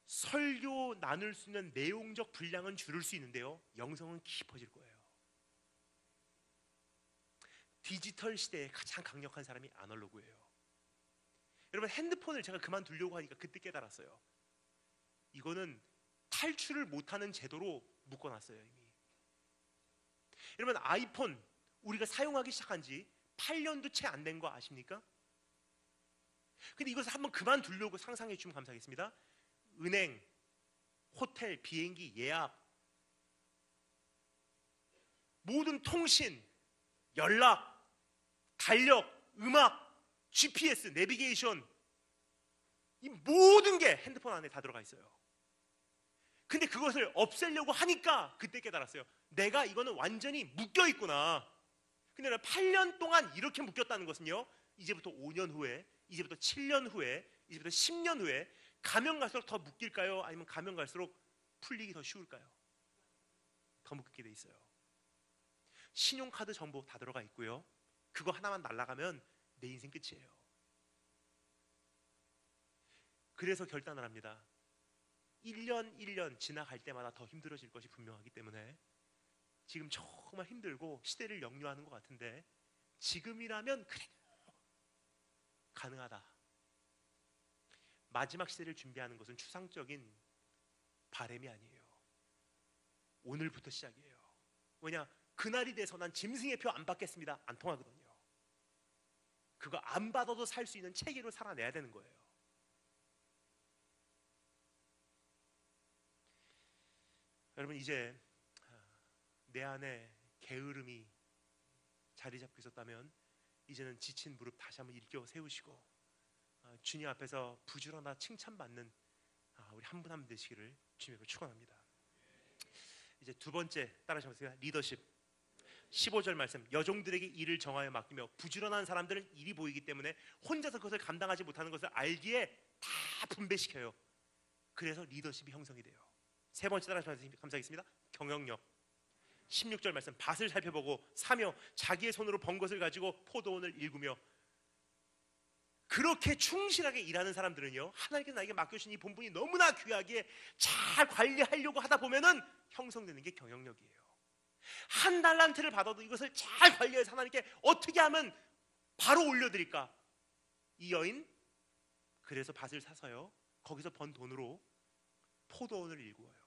설교 나눌 수 있는 내용적 분량은 줄을 수 있는데요, 영성은 깊어질 거예요. 디지털 시대에 가장 강력한 사람이 아날로그예요. 여러분, 핸드폰을 제가 그만두려고 하니까 그때 깨달았어요. 이거는 탈출을 못하는 제도로 묶어놨어요. 이미. 여러분, 아이폰 우리가 사용하기 시작한 지 8년도 채 안 된 거 아십니까? 근데 이것을 한번 그만두려고 상상해 주시면 감사하겠습니다. 은행, 호텔, 비행기 예약, 모든 통신, 연락, 달력, 음악, GPS, 내비게이션, 이 모든 게 핸드폰 안에 다 들어가 있어요. 근데 그것을 없애려고 하니까 그때 깨달았어요. 내가 이거는 완전히 묶여 있구나. 근데 내가 8년 동안 이렇게 묶였다는 것은요, 이제부터 5년 후에, 이제부터 7년 후에, 이제부터 10년 후에 가면 갈수록 더 묶일까요? 아니면 가면 갈수록 풀리기 더 쉬울까요? 더 묶이게 돼 있어요. 신용카드 정보 다 들어가 있고요, 그거 하나만 날아가면 내 인생 끝이에요. 그래서 결단을 합니다. 1년 지나갈 때마다 더 힘들어질 것이 분명하기 때문에 지금 정말 힘들고 시대를 역류하는 것 같은데, 지금이라면 그래도 가능하다. 마지막 시대를 준비하는 것은 추상적인 바람이 아니에요. 오늘부터 시작이에요. 왜냐? 그날이 돼서 난 짐승의 표 안 받겠습니다, 안 통하거든요. 그거 안 받아도 살 수 있는 체계로 살아내야 되는 거예요. 여러분, 이제 내 안에 게으름이 자리 잡고 있었다면 이제는 지친 무릎 다시 한번 일으켜 세우시고 주님 앞에서 부지런하다 칭찬받는 우리 한 분 한 분 되시기를 주님으로 축원합니다. 이제 두 번째 따라하시겠습니다. 리더십. 15절 말씀, 여종들에게 일을 정하여 맡기며 부지런한 사람들은 일이 보이기 때문에 혼자서 그것을 감당하지 못하는 것을 알기에 다 분배시켜요. 그래서 리더십이 형성이 돼요. 세 번째 따라하시겠습니다. 감사하겠습니다. 경영력. 16절 말씀, 밭을 살펴보고 사며 자기의 손으로 번 것을 가지고 포도원을 일구며. 그렇게 충실하게 일하는 사람들은요, 하나님께서 나에게 맡겨주신 이 본분이 너무나 귀하게 잘 관리하려고 하다 보면은 형성되는 게 경영력이에요. 한 달란트를 받아도 이것을 잘 관리해서 하나님께 어떻게 하면 바로 올려드릴까? 이 여인, 그래서 밭을 사서요, 거기서 번 돈으로 포도원을 일구어요.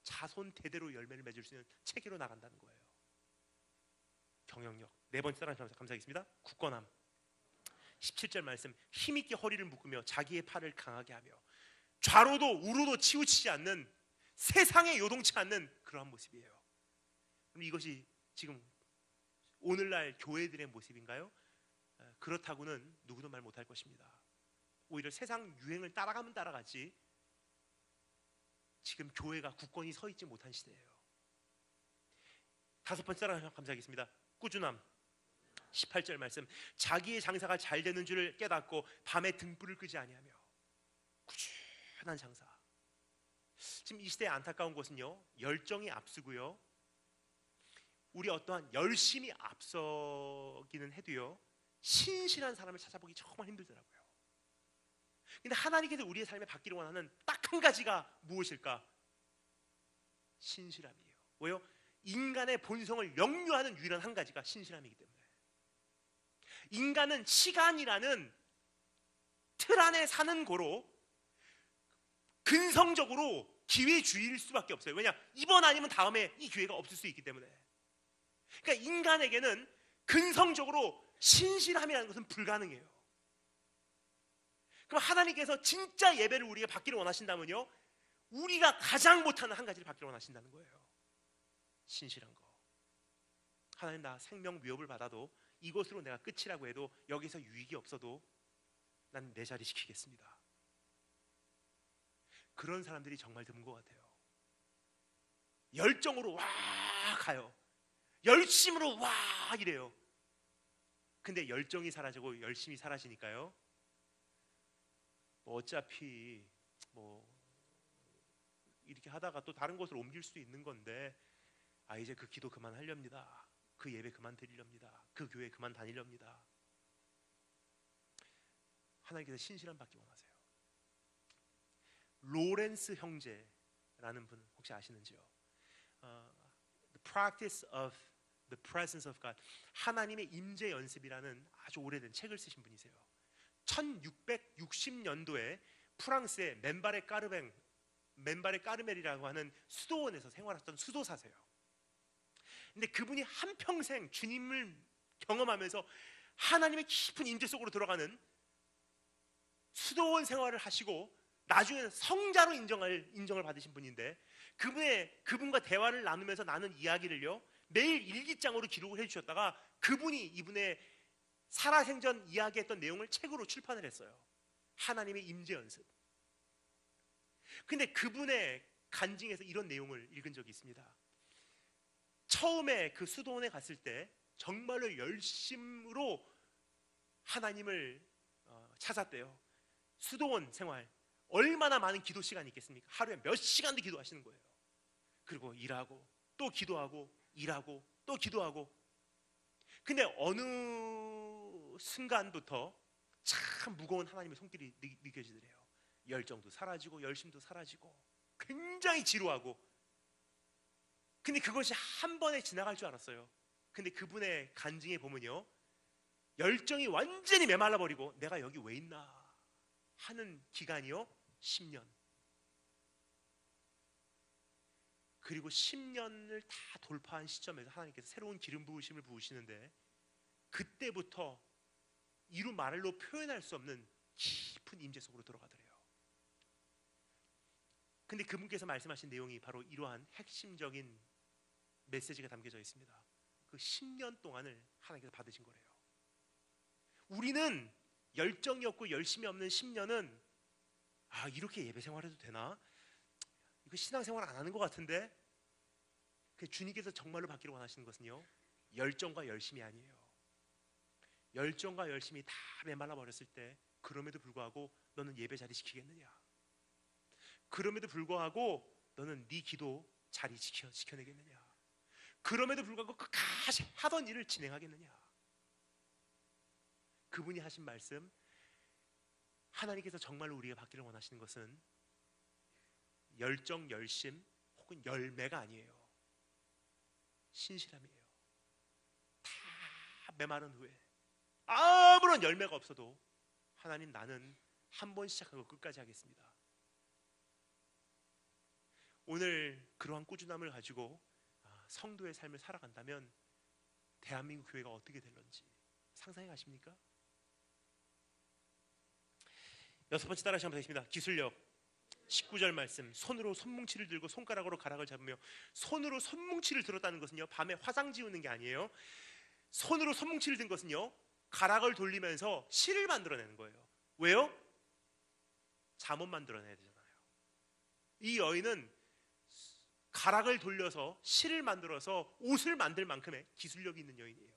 자손 대대로 열매를 맺을 수 있는 체계로 나간다는 거예요. 경영력. 네 번째 따라 감사하겠습니다. 굳건함. 17절 말씀, 힘있게 허리를 묶으며 자기의 팔을 강하게 하며 좌로도 우로도 치우치지 않는, 세상에 요동치 않는 그러한 모습이에요. 그럼 이것이 지금 오늘날 교회들의 모습인가요? 그렇다고는 누구도 말 못할 것입니다. 오히려 세상 유행을 따라가면 따라가지 지금 교회가 굳건히 서 있지 못한 시대예요. 다섯 번째 따라 감사하겠습니다. 꾸준함. 18절 말씀, 자기의 장사가 잘 되는 줄을 깨닫고 밤에 등불을 끄지 아니하며. 꾸준한 장사. 지금 이 시대의 안타까운 것은요, 열정이 앞서고요, 우리 어떠한 열심이 앞서기는 해도요, 신실한 사람을 찾아보기 정말 힘들더라고요. 근데 하나님께서 우리의 삶에 받기를 원하는 딱 한 가지가 무엇일까? 신실함이에요. 왜요? 인간의 본성을 역류하는 유일한 한 가지가 신실함이기 때문에. 인간은 시간이라는 틀 안에 사는 거로 근성적으로 기회주의일 수밖에 없어요. 왜냐? 이번 아니면 다음에 이 기회가 없을 수 있기 때문에. 그러니까 인간에게는 근성적으로 신실함이라는 것은 불가능해요. 그럼 하나님께서 진짜 예배를 우리가 받기를 원하신다면요, 우리가 가장 못하는 한 가지를 받기를 원하신다는 거예요. 신실한 거. 하나님, 나 생명 위협을 받아도 이것으로 내가 끝이라고 해도 여기서 유익이 없어도 난 내 자리 지키겠습니다. 그런 사람들이 정말 드문 것 같아요. 열정으로 와 가요. 열심으로 와 이래요. 근데 열정이 사라지고 열심이 사라지니까요, 뭐 어차피 뭐 이렇게 하다가 또 다른 곳으로 옮길 수도 있는 건데, 아 이제 그 기도 그만 하렵니다. 그 예배 그만 드리렵니다. 그 교회 그만 다니렵니다. 하나님께서 신실함 받기 원하세요. 로렌스 형제라는 분 혹시 아시는지요? The Practice of the Presence of God, 하나님의 임재 연습이라는 아주 오래된 책을 쓰신 분이세요. 1660년도에 프랑스의 맨바레 까르멜이라고 하는 수도원에서 생활했던 수도사세요. 근데 그분이 한평생 주님을 경험하면서 하나님의 깊은 임재 속으로 들어가는 수도원 생활을 하시고 나중에는 성자로 인정을 받으신 분인데, 그분과 대화를 나누면서 나눈 이야기를요, 매일 일기장으로 기록을 해주셨다가 그분이 이분의 살아생전 이야기했던 내용을 책으로 출판을 했어요. 하나님의 임재 연습. 근데 그분의 간증에서 이런 내용을 읽은 적이 있습니다. 처음에 그 수도원에 갔을 때 정말로 열심으로 하나님을 찾았대요. 수도원 생활 얼마나 많은 기도 시간이 있겠습니까? 하루에 몇 시간도 기도하시는 거예요. 그리고 일하고 또 기도하고 일하고 또 기도하고. 근데 어느 순간부터 참 무거운 하나님의 손길이 느껴지더래요. 열정도 사라지고 열심도 사라지고 굉장히 지루하고. 근데 그것이 한 번에 지나갈 줄 알았어요. 근데 그분의 간증에 보면요, 열정이 완전히 메말라 버리고 내가 여기 왜 있나 하는 기간이요, 10년. 그리고 10년을 다 돌파한 시점에서 하나님께서 새로운 기름 부으심을 부으시는데, 그때부터 이루 말로 표현할 수 없는 깊은 임재 속으로 들어가더래요. 근데 그분께서 말씀하신 내용이 바로 이러한 핵심적인 메시지가 담겨져 있습니다. 그 10년 동안을 하나님께서 받으신 거래요. 우리는 열정이 없고 열심이 없는 10년은 아 이렇게 예배 생활해도 되나? 이거 신앙생활 안 하는 것 같은데? 주님께서 정말로 받기를 원하시는 것은요, 열정과 열심이 아니에요. 열정과 열심이 다 메말라 버렸을 때 그럼에도 불구하고 너는 예배 자리 지키겠느냐? 그럼에도 불구하고 너는 네 기도 자리 지켜내겠느냐? 그럼에도 불구하고 끝까지 하던 일을 진행하겠느냐? 그분이 하신 말씀, 하나님께서 정말로 우리가 받기를 원하시는 것은 열정, 열심 혹은 열매가 아니에요. 신실함이에요. 다 메마른 후에 아무런 열매가 없어도 하나님, 나는 한 번 시작한 거 끝까지 하겠습니다. 오늘 그러한 꾸준함을 가지고 성도의 삶을 살아간다면 대한민국 교회가 어떻게 될런지 상상해 가십니까? 여섯 번째 따라 시간 되겠습니다. 기술력 19절 말씀, 손으로 손뭉치를 들고 손가락으로 가락을 잡으며. 손으로 손뭉치를 들었다는 것은요, 밤에 화상 지우는 게 아니에요. 손으로 손뭉치를 든 것은요, 가락을 돌리면서 실을 만들어내는 거예요. 왜요? 잠옷 만들어내야 되잖아요. 이 여인은 가락을 돌려서 실을 만들어서 옷을 만들 만큼의 기술력이 있는 여인이에요.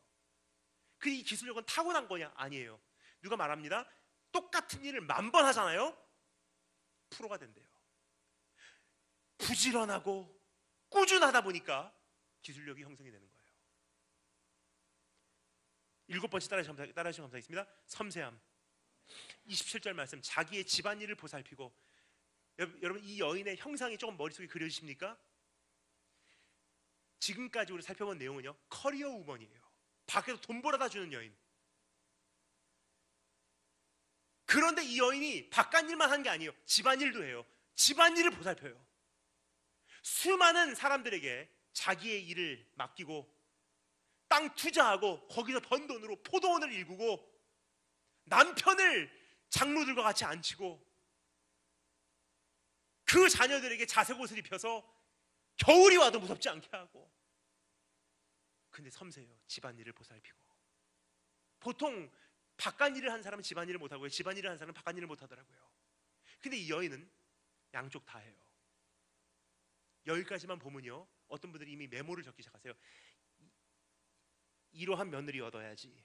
그 이 기술력은 타고난 거냐? 아니에요. 누가 말합니다. 똑같은 일을 10,000번 하잖아요. 프로가 된대요. 부지런하고 꾸준하다 보니까 기술력이 형성이 되는 거예요. 7번째 따라하시면 감사하겠습니다. 섬세함. 27절 말씀, 자기의 집안일을 보살피고. 여러분, 이 여인의 형상이 조금 머릿속에 그려지십니까? 지금까지 우리 살펴본 내용은요, 커리어 우먼이에요. 밖에서 돈 벌어다 주는 여인. 그런데 이 여인이 바깥 일만 한 게 아니에요. 집안일도 해요. 집안일을 보살펴요. 수많은 사람들에게 자기의 일을 맡기고 땅 투자하고 거기서 번 돈으로 포도원을 일구고 남편을 장로들과 같이 앉히고 그 자녀들에게 자색 옷을 입혀서 겨울이 와도 무섭지 않게 하고. 근데 섬세해요. 집안일을 보살피고. 보통 바깥일을 한 사람은 집안일을 못하고요, 집안일을 한 사람은 바깥일을 못하더라고요. 근데 이 여인은 양쪽 다 해요. 여기까지만 보면요, 어떤 분들이 이미 메모를 적기 시작하세요. 이러한 며느리 얻어야지.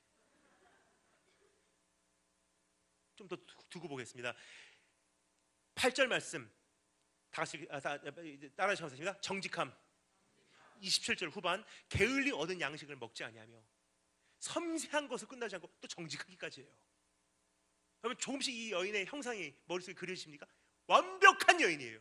좀 더 두고 보겠습니다. 8절 말씀 다 같이 따라하시면 됩니다. 정직함. 27절 후반, 게을리 얻은 양식을 먹지 아니하며. 섬세한 것을 끝나지 않고 또 정직하기까지 해요. 그러면 조금씩 이 여인의 형상이 머릿속에 그려지십니까? 완벽한 여인이에요.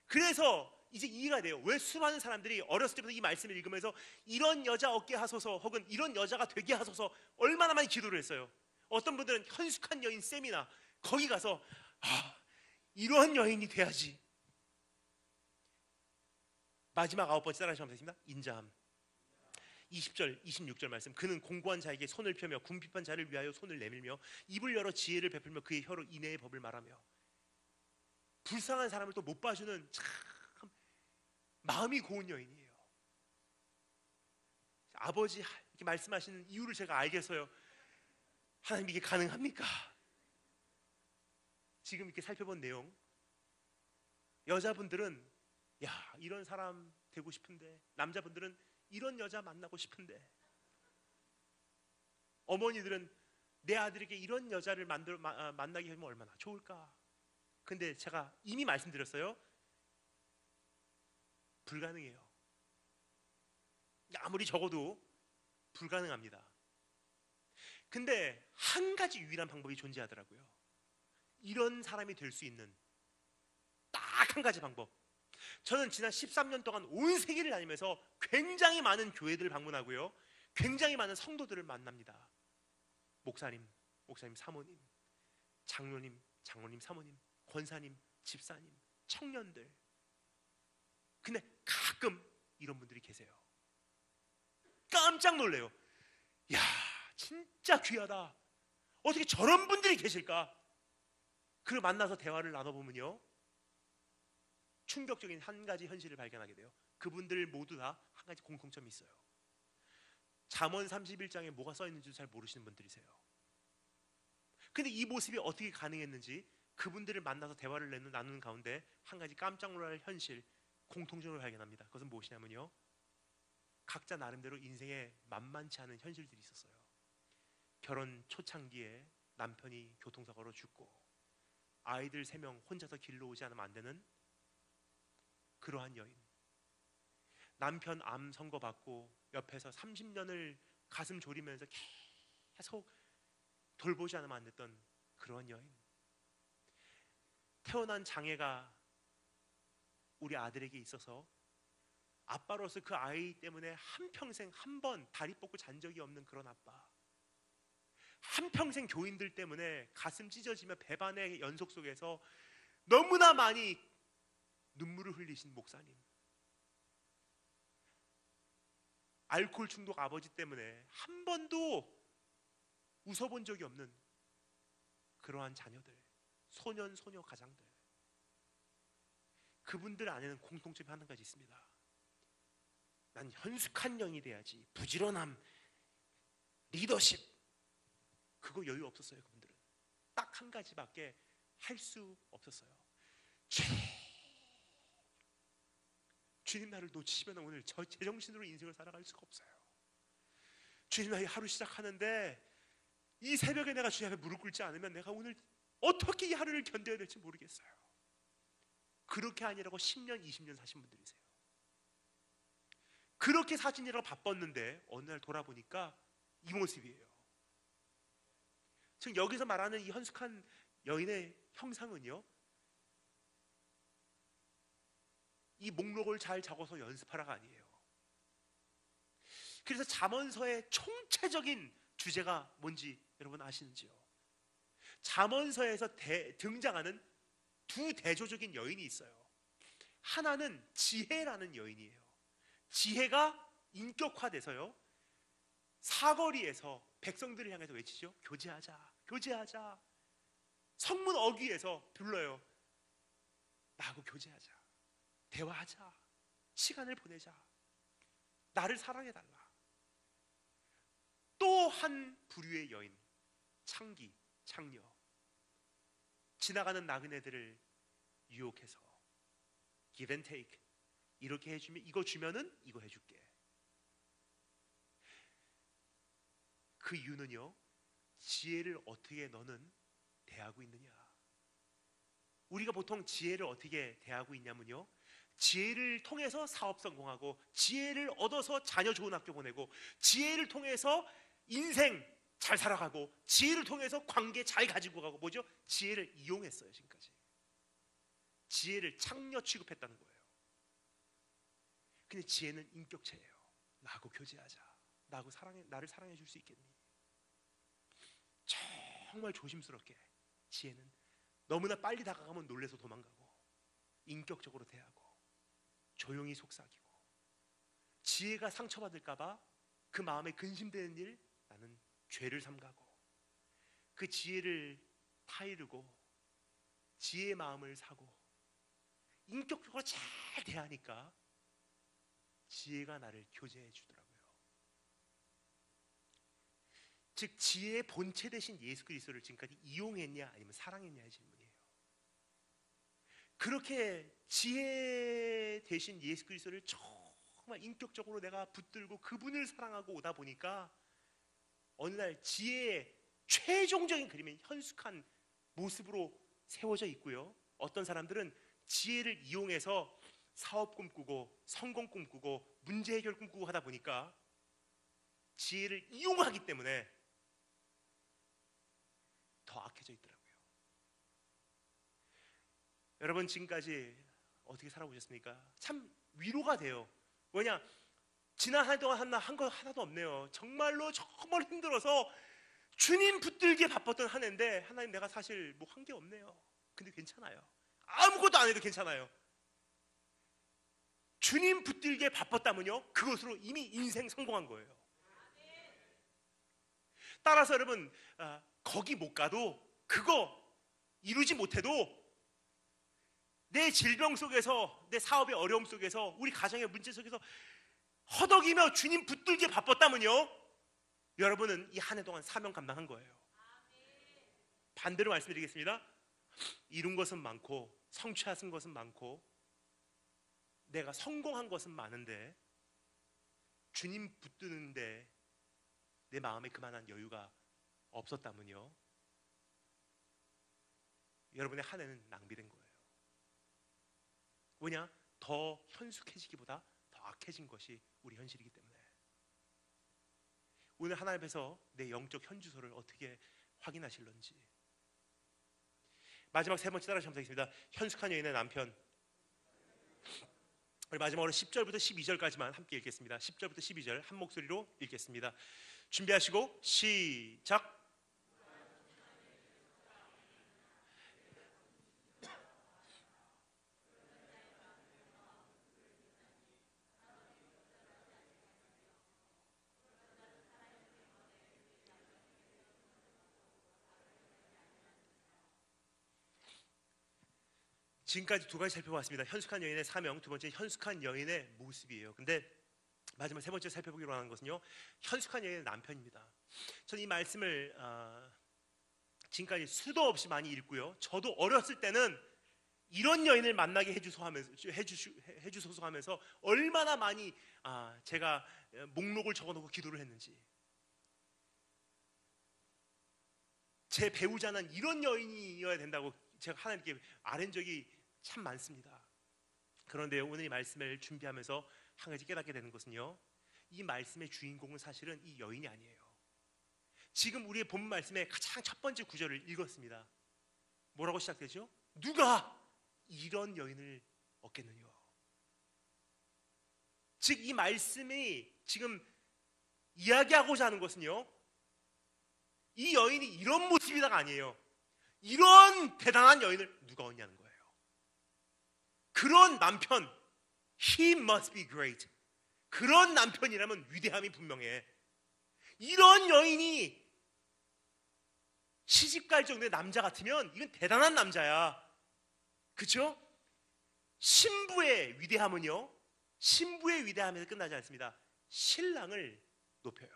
그래서 이제 이해가 돼요. 왜 수많은 사람들이 어렸을 때부터 이 말씀을 읽으면서 이런 여자 얻게 하소서, 혹은 이런 여자가 되게 하소서 얼마나 많이 기도를 했어요. 어떤 분들은 현숙한 여인 세미나 거기 가서 이러한 여인이 돼야지. 마지막 9번째 따라하시면 되겠습니다. 인자함. 20절, 26절 말씀, 그는 공고한 자에게 손을 펴며 궁핍한 자를 위하여 손을 내밀며 입을 열어 지혜를 베풀며 그의 혀로 인애의 법을 말하며. 불쌍한 사람을 또 못 봐주는 참 마음이 고운 여인이에요. 아버지 이렇게 말씀하시는 이유를 제가 알겠어요. 하나님, 이게 가능합니까? 지금 이렇게 살펴본 내용, 여자분들은 야, 이런 사람 되고 싶은데, 남자분들은 이런 여자 만나고 싶은데, 어머니들은 내 아들에게 이런 여자를 만나게 하면 얼마나 좋을까. 근데 제가 이미 말씀드렸어요. 불가능해요. 아무리 적어도 불가능합니다. 근데 한 가지 유일한 방법이 존재하더라고요. 이런 사람이 될 수 있는 딱 한 가지 방법. 저는 지난 13년 동안 온 세계를 다니면서 굉장히 많은 교회들을 방문하고요, 굉장히 많은 성도들을 만납니다. 목사님, 사모님, 장로님, 사모님, 권사님, 집사님, 청년들. 근데 가끔 이런 분들이 계세요. 깜짝 놀래요. 야, 진짜 귀하다. 어떻게 저런 분들이 계실까? 그를 만나서 대화를 나눠보면요, 충격적인 한 가지 현실을 발견하게 돼요. 그분들 모두 다 한 가지 공통점이 있어요. 잠언 31장에 뭐가 써 있는지도 잘 모르시는 분들이세요. 근데 이 모습이 어떻게 가능했는지 그분들을 만나서 대화를 나누는 가운데 한 가지 깜짝 놀랄 현실, 공통점을 발견합니다. 그것은 무엇이냐면요, 각자 나름대로 인생에 만만치 않은 현실들이 있었어요. 결혼 초창기에 남편이 교통사고로 죽고 아이들 3명 혼자서 길로 오지 않으면 안 되는 그러한 여인. 남편 암 선고받고 옆에서 30년을 가슴 졸이면서 계속 돌보지 않으면 안 됐던 그러한 여인. 태어난 장애가 우리 아들에게 있어서 아빠로서 그 아이 때문에 한평생 한 번 다리 뻗고 잔 적이 없는 그런 아빠. 한평생 교인들 때문에 가슴 찢어지며 배반의 연속 속에서 너무나 많이 눈물을 흘리신 목사님. 알코올 중독 아버지 때문에 한 번도 웃어본 적이 없는 그러한 자녀들, 소녀 가장들. 그분들 안에는 공통점이 한 가지 있습니다. 난 현숙한 영이 돼야지. 부지런함, 리더십, 그거 여유 없었어요. 그분들은 딱 한 가지밖에 할 수 없었어요. 주님 나를 놓치시면 오늘 저 제정신으로 인생을 살아갈 수가 없어요. 주님, 나 하루 시작하는데 이 새벽에 내가 주님 앞에 무릎 꿇지 않으면 내가 오늘 어떻게 이 하루를 견뎌야 될지 모르겠어요. 그렇게 아니라고 10년, 20년 사신 분들이세요. 그렇게 사시느라고 바빴는데 어느 날 돌아보니까 이 모습이에요. 지금 여기서 말하는 이 현숙한 여인의 형상은요, 이 목록을 잘 적어서 연습하라가 아니에요. 그래서 잠언서의 총체적인 주제가 뭔지 여러분 아시는지요? 잠언서에서 등장하는 두 대조적인 여인이 있어요. 하나는 지혜라는 여인이에요. 지혜가 인격화돼서요, 사거리에서 백성들을 향해서 외치죠. 교제하자, 교제하자. 성문 어귀에서 불러요. 나하고 교제하자, 대화하자, 시간을 보내자, 나를 사랑해달라. 또 한 부류의 여인, 창기, 창녀. 지나가는 나그네들을 유혹해서 give and take, 이렇게 해주면, 이거 주면은 이거 해줄게. 그 이유는요, 지혜를 어떻게 너는 대하고 있느냐. 우리가 보통 지혜를 어떻게 대하고 있냐면요, 지혜를 통해서 사업 성공하고, 지혜를 얻어서 자녀 좋은 학교 보내고, 지혜를 통해서 인생 잘 살아가고, 지혜를 통해서 관계 잘 가지고 가고, 뭐죠? 지혜를 이용했어요. 지금까지 지혜를 창녀 취급했다는 거예요. 근데 지혜는 인격체예요. 나하고 교제하자, 나를 사랑해 줄 수 있겠니? 정말 조심스럽게 지혜는 너무나 빨리 다가가면 놀래서 도망가고, 인격적으로 대하고, 조용히 속삭이고, 지혜가 상처받을까봐 그 마음에 근심되는 일, 나는 죄를 삼가고, 그 지혜를 타이르고 지혜의 마음을 사고 인격적으로 잘 대하니까 지혜가 나를 교제해 주더라고요. 즉, 지혜의 본체 대신 예수 그리스도를 지금까지 이용했냐 아니면 사랑했냐의 질문이에요. 그렇게 지혜 대신 예수 그리스도를 정말 인격적으로 내가 붙들고 그분을 사랑하고 오다 보니까 어느 날 지혜의 최종적인 그림이 현숙한 모습으로 세워져 있고요, 어떤 사람들은 지혜를 이용해서 사업 꿈꾸고 성공 꿈꾸고 문제 해결 꿈꾸고 하다 보니까 지혜를 이용하기 때문에 더 악해져 있더라고요. 여러분, 지금까지 어떻게 살아보셨습니까? 참 위로가 돼요. 왜냐, 지난 한 해 동안 한 거 하나도 없네요. 정말로 정말 힘들어서 주님 붙들기에 바빴던 한 해인데, 하나님, 내가 사실 뭐 한 게 없네요. 근데 괜찮아요. 아무것도 안 해도 괜찮아요. 주님 붙들기에 바빴다면요, 그것으로 이미 인생 성공한 거예요. 따라서 여러분, 거기 못 가도, 그거 이루지 못해도 내 질병 속에서, 내 사업의 어려움 속에서, 우리 가정의 문제 속에서 허덕이며 주님 붙들기에 바빴다면요, 여러분은 이 한 해 동안 사명 감당한 거예요. 반대로 말씀드리겠습니다. 이룬 것은 많고 성취하신 것은 많고 내가 성공한 것은 많은데 주님 붙드는데 내 마음에 그만한 여유가 없었다면요, 여러분의 한 해는 낭비된 거예요. 왜냐? 더 현숙해지기보다 더 악해진 것이 우리 현실이기 때문에. 오늘 하나님 앞에서 내 영적 현주소를 어떻게 확인하실런지. 마지막 세 번째 따라 감사하겠습니다. 현숙한 여인의 남편. 우리 마지막으로 10절부터 12절까지만 함께 읽겠습니다. 10절부터 12절 한 목소리로 읽겠습니다. 준비하시고 시작. 지금까지 두 가지 살펴봤습니다. 현숙한 여인의 사명, 두 번째 현숙한 여인의 모습이에요. 근데 마지막 세 번째 살펴보기로 하는 것은요, 현숙한 여인의 남편입니다. 저는 이 말씀을 지금까지 수도 없이 많이 읽고요, 저도 어렸을 때는 이런 여인을 만나게 해주소서 하면서 얼마나 많이 제가 목록을 적어놓고 기도를 했는지. 제 배우자는 이런 여인이어야 된다고 제가 하나님께 아는 적이 참 많습니다. 그런데 오늘 이 말씀을 준비하면서 한 가지 깨닫게 되는 것은요, 이 말씀의 주인공은 사실은 이 여인이 아니에요. 지금 우리의 본 말씀의 가장 첫 번째 구절을 읽었습니다. 뭐라고 시작되죠? 누가 이런 여인을 얻겠느냐. 즉 이 말씀이 지금 이야기하고자 하는 것은요, 이 여인이 이런 모습이다가 아니에요. 이런 대단한 여인을 누가 얻냐는 거예요. 그런 남편, he must be great. 그런 남편이라면 위대함이 분명해. 이런 여인이 시집갈 정도의 남자 같으면 이건 대단한 남자야. 그렇죠? 신부의 위대함은요, 신부의 위대함에서 끝나지 않습니다. 신랑을 높여요.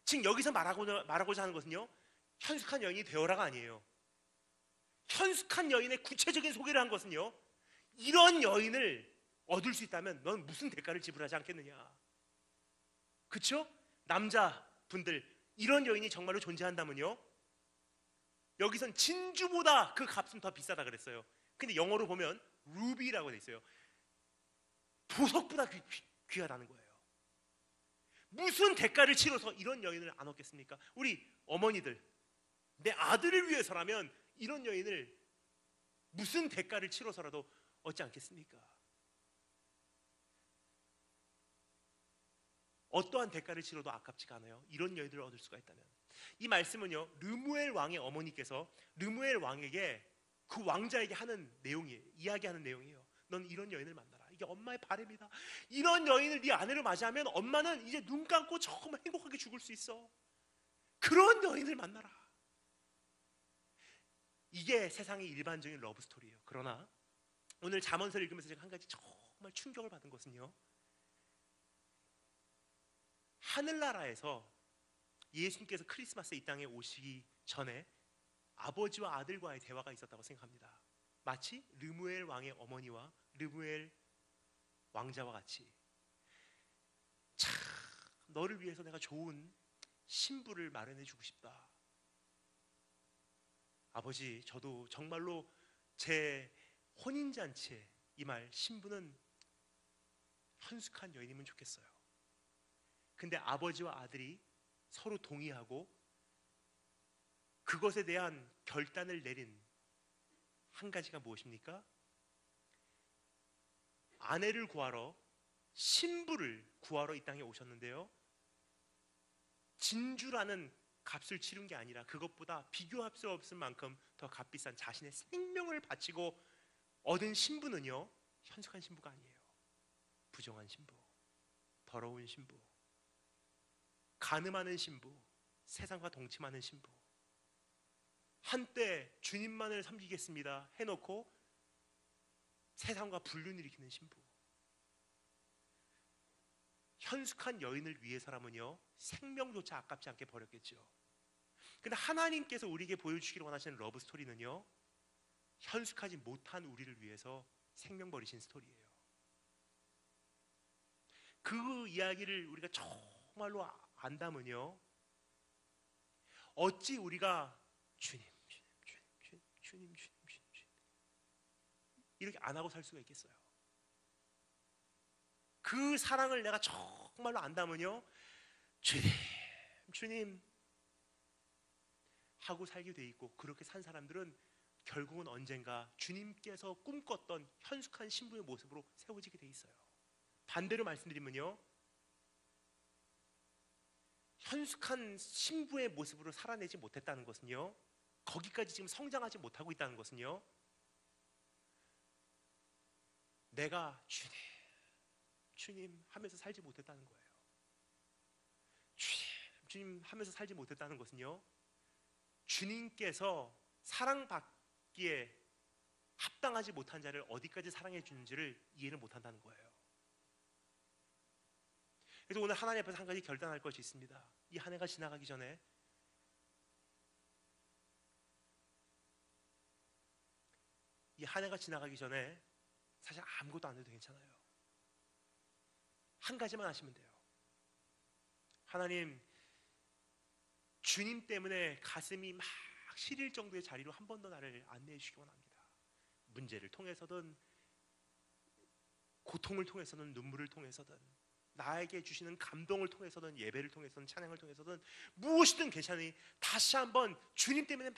지금 여기서 말하고자 하는 것은요, 현숙한 여인이 되어라가 아니에요. 현숙한 여인의 구체적인 소개를 한 것은요, 이런 여인을 얻을 수 있다면 넌 무슨 대가를 지불하지 않겠느냐. 그렇죠? 남자분들, 이런 여인이 정말로 존재한다면요, 여기선 진주보다 그 값은 더 비싸다 그랬어요. 근데 영어로 보면 루비라고 돼 있어요. 보석보다 귀하다는 거예요. 무슨 대가를 치러서 이런 여인을 안 얻겠습니까? 우리 어머니들, 내 아들을 위해서라면 이런 여인을 무슨 대가를 치러서라도 얻지 않겠습니까? 어떠한 대가를 치러도 아깝지가 않아요. 이런 여인들을 얻을 수가 있다면. 이 말씀은요, 르무엘 왕의 어머니께서 르무엘 왕에게, 그 왕자에게 하는 내용이에요. 이야기하는 내용이에요. 넌 이런 여인을 만나라. 이게 엄마의 바람이다. 이런 여인을 네 아내로 맞이하면 엄마는 이제 눈 감고 정말 행복하게 죽을 수 있어. 그런 여인을 만나라. 이게 세상의 일반적인 러브 스토리예요. 그러나 오늘 잠언서를 읽으면서 제가 한 가지 정말 충격을 받은 것은요, 하늘나라에서 예수님께서 크리스마스에 이 땅에 오시기 전에 아버지와 아들과의 대화가 있었다고 생각합니다. 마치 르무엘 왕의 어머니와 르무엘 왕자와 같이, 참 너를 위해서 내가 좋은 신부를 마련해 주고 싶다. 아버지, 저도 정말로 제 혼인잔치에 이말 신부는 현숙한 여인이면 좋겠어요. 근데 아버지와 아들이 서로 동의하고 그것에 대한 결단을 내린 한 가지가 무엇입니까? 아내를 구하러, 신부를 구하러 이 땅에 오셨는데요, 진주라는 값을 치른 게 아니라 그것보다 비교할 수 없을 만큼 더 값비싼 자신의 생명을 바치고 얻은 신부는요, 현숙한 신부가 아니에요. 부정한 신부, 더러운 신부, 간음하는 신부, 세상과 동침하는 신부, 한때 주님만을 섬기겠습니다 해놓고 세상과 불륜을 일으키는 신부. 현숙한 여인을 위해서라면요, 생명조차 아깝지 않게 버렸겠죠. 근데 하나님께서 우리에게 보여주시기를 원하시는 러브 스토리는요, 현숙하지 못한 우리를 위해서 생명 버리신 스토리예요. 그 이야기를 우리가 정말로 안다면요, 어찌 우리가 주님 이렇게 안 하고 살 수가 있겠어요? 그 사랑을 내가 정말로 안다면요, 주님 하고 살게 돼 있고, 그렇게 산 사람들은 결국은 언젠가 주님께서 꿈꿨던 현숙한 신부의 모습으로 세워지게 돼 있어요. 반대로 말씀드리면요, 현숙한 신부의 모습으로 살아내지 못했다는 것은요, 거기까지 지금 성장하지 못하고 있다는 것은요, 내가 주님 하면서 살지 못했다는 거예요. 주님 하면서 살지 못했다는 것은요, 주님께서 사랑받기에 합당하지 못한 자를 어디까지 사랑해 주는지를 이해를 못한다는 거예요. 그래서 오늘 하나님 앞에서 한 가지 결단할 것이 있습니다. 이 한 해가 지나가기 전에, 이 한 해가 지나가기 전에 사실 아무것도 안 해도 괜찮아요. 한 가지만 하시면 돼요. 하나님, 주님 때문에 가슴이 막 시릴 정도의 자리로 한 번 더 나를 안내해 주시기 원합니다. 문제를 통해서든 고통을 통해서든 눈물을 통해서든 나에게 주시는 감동을 통해서든 예배를 통해서든 찬양을 통해서든 무엇이든 괜찮으니 다시 한번 주님 때문에 막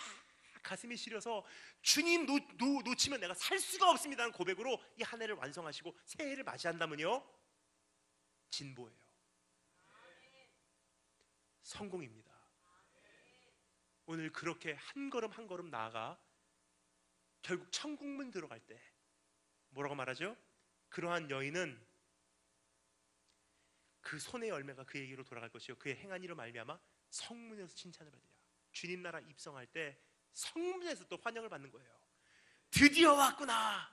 가슴이 시려서 주님 놓치면 내가 살 수가 없습니다라는 고백으로 이 한 해를 완성하시고 새해를 맞이한다면요, 진보예요. 성공입니다. 오늘 그렇게 한 걸음 한 걸음 나아가 결국 천국문 들어갈 때 뭐라고 말하죠? 그러한 여인은 그 손의 열매가 그에게로 돌아갈 것이요 그의 행한 일로 말미암아 성문에서 칭찬을 받으리라. 주님 나라 입성할 때 성문에서 또 환영을 받는 거예요. 드디어 왔구나.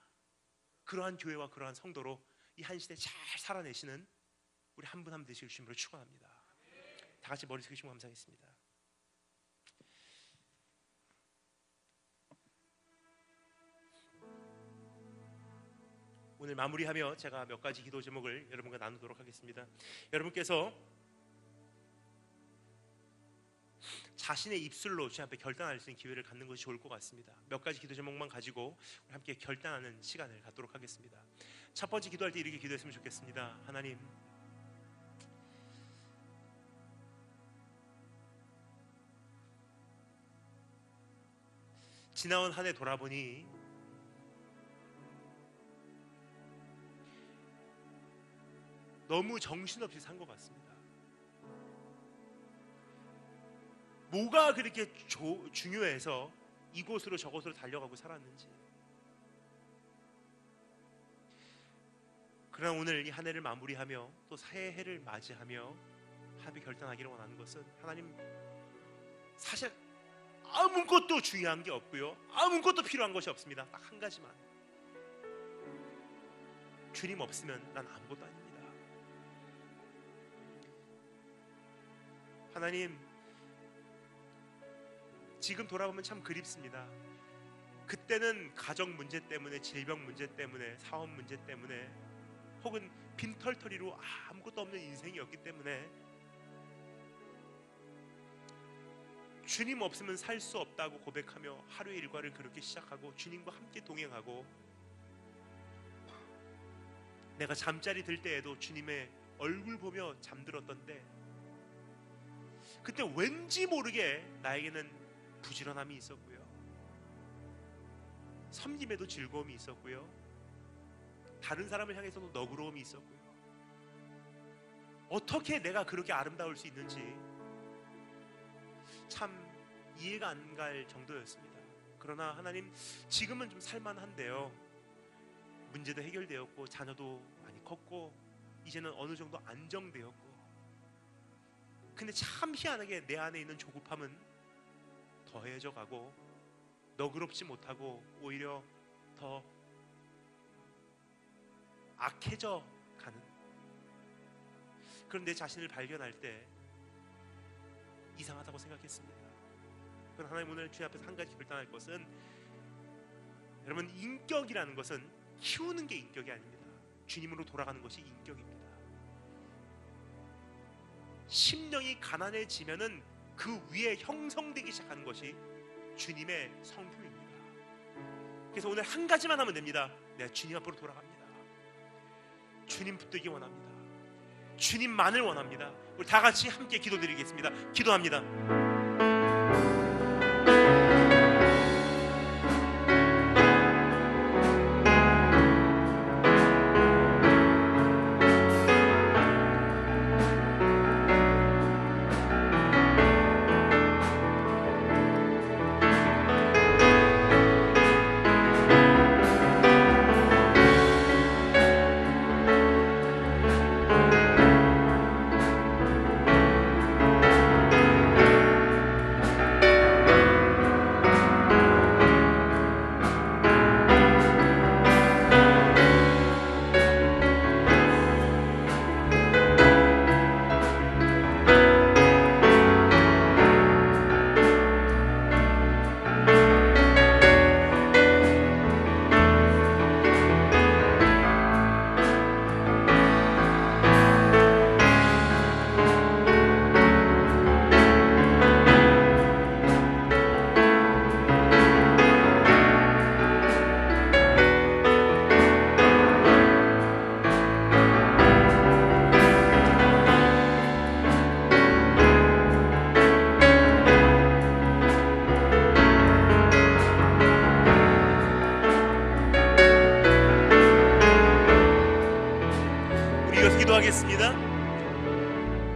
그러한 교회와 그러한 성도로 이 한 시대 잘 살아내시는 우리 한 분 한 분 되시길 주님으로 축원합니다. 다 같이 머리 숙이시고 감사하겠습니다. 오늘 마무리하며 제가 몇 가지 기도 제목을 여러분과 나누도록 하겠습니다. 여러분께서 자신의 입술로 주님 앞에 결단할 수 있는 기회를 갖는 것이 좋을 것 같습니다. 몇 가지 기도 제목만 가지고 우리 함께 결단하는 시간을 갖도록 하겠습니다. 첫 번째 기도할 때 이렇게 기도했으면 좋겠습니다. 하나님, 지나온 한 해 돌아보니 너무 정신없이 산 것 같습니다. 뭐가 그렇게 중요해서 이곳으로 저곳으로 달려가고 살았는지. 그러나 오늘 이 한 해를 마무리하며 또 새해를 맞이하며 합의 결단하기를 원하는 것은, 하나님, 사실 아무것도 중요한 게 없고요, 아무것도 필요한 것이 없습니다. 딱 한 가지만, 주님 없으면 난 아무것도 아닙니다. 하나님, 지금 돌아보면 참 그립습니다. 그때는 가정 문제 때문에, 질병 문제 때문에, 사업 문제 때문에, 혹은 빈털터리로 아무것도 없는 인생이었기 때문에 주님 없으면 살 수 없다고 고백하며 하루의 일과를 그렇게 시작하고 주님과 함께 동행하고, 내가 잠자리 들 때에도 주님의 얼굴 보며 잠들었던데, 그때 왠지 모르게 나에게는 부지런함이 있었고요, 섬김에도 즐거움이 있었고요, 다른 사람을 향해서도 너그러움이 있었고요. 어떻게 내가 그렇게 아름다울 수 있는지 참 이해가 안 갈 정도였습니다. 그러나 하나님, 지금은 좀 살만한데요, 문제도 해결되었고 자녀도 많이 컸고 이제는 어느 정도 안정되었고, 근데 참 희한하게 내 안에 있는 조급함은 더해져 가고 너그럽지 못하고 오히려 더 악해져 가는 그런 내 자신을 발견할 때 이상하다고 생각했습니다. 그러나 하나님, 오늘 주님 앞에서 한 가지 결단할 것은, 여러분, 인격이라는 것은 키우는 게 인격이 아닙니다. 주님으로 돌아가는 것이 인격입니다. 심령이 가난해지면은 그 위에 형성되기 시작하는 것이 주님의 성품입니다. 그래서 오늘 한 가지만 하면 됩니다. 내가 주님 앞으로 돌아갑니다. 주님 붙들기 원합니다. 주님만을 원합니다. 우리 다 같이 함께 기도드리겠습니다. 기도합니다.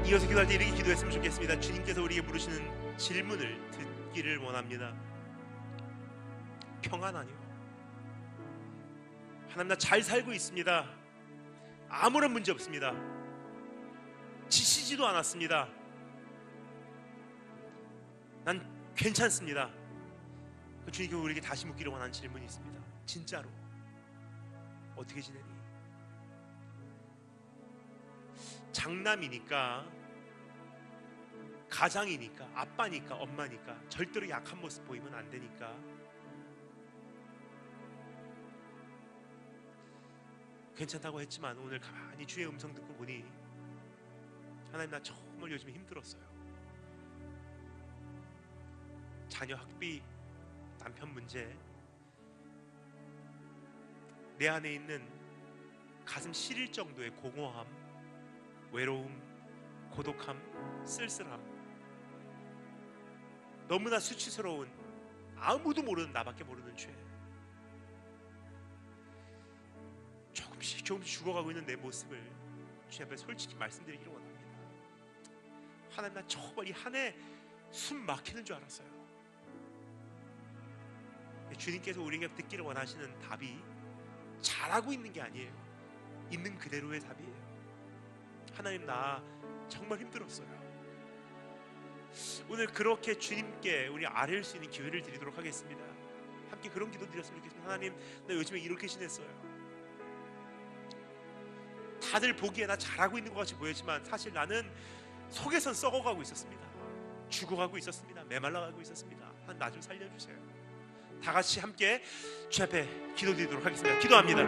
이어서 기도할 때 이렇게 기도했으면 좋겠습니다. 주님께서 우리에게 물으시는 질문을 듣기를 원합니다. 평안하뇨? 하나님, 나 잘 살고 있습니다. 아무런 문제 없습니다. 지치지도 않았습니다. 난 괜찮습니다. 주님께서 우리에게 다시 묻기를 원하는 질문이 있습니다. 진짜로 어떻게 지내니? 장남이니까, 가장이니까, 아빠니까, 엄마니까 절대로 약한 모습 보이면 안 되니까 괜찮다고 했지만 오늘 가만히 주의 음성 듣고 보니 하나님, 나 정말 요즘에 힘들었어요. 자녀 학비, 남편 문제, 내 안에 있는 가슴 시릴 정도의 공허함, 외로움, 고독함, 쓸쓸함, 너무나 수치스러운, 아무도 모르는, 나밖에 모르는 죄, 조금씩 죽어가고 있는 내 모습을 주님 앞에 솔직히 말씀드리기를 원합니다. 하나님, 나 정말 이 한 해 숨 막히는 줄 알았어요. 주님께서 우리에게 듣기를 원하시는 답이 잘하고 있는 게 아니에요. 있는 그대로의 답이에요. 하나님, 나 정말 힘들었어요. 오늘 그렇게 주님께 우리 아뢰일 수 있는 기회를 드리도록 하겠습니다. 함께 그런 기도 드렸으면 좋겠습니다. 하나님, 나 요즘에 이렇게 지냈어요. 다들 보기에 나 잘하고 있는 것 같이 보였지만 사실 나는 속에선 썩어가고 있었습니다. 죽어가고 있었습니다. 메말라가고 있었습니다. 하나님, 나 좀 살려주세요. 다 같이 함께 주 앞에 기도드리도록 하겠습니다. 기도합니다.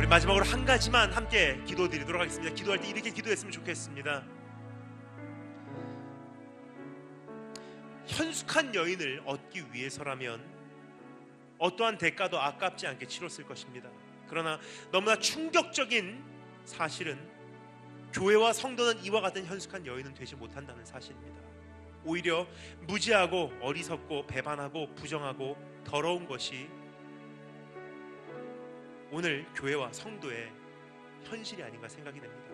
마지막으로 한 가지만 함께 기도드리도록 하겠습니다. 기도할 때 이렇게 기도했으면 좋겠습니다. 현숙한 여인을 얻기 위해서라면 어떠한 대가도 아깝지 않게 치렀을 것입니다. 그러나 너무나 충격적인 사실은 교회와 성도는 이와 같은 현숙한 여인은 되지 못한다는 사실입니다. 오히려 무지하고 어리석고 배반하고 부정하고 더러운 것이 오늘 교회와 성도의 현실이 아닌가 생각이 됩니다.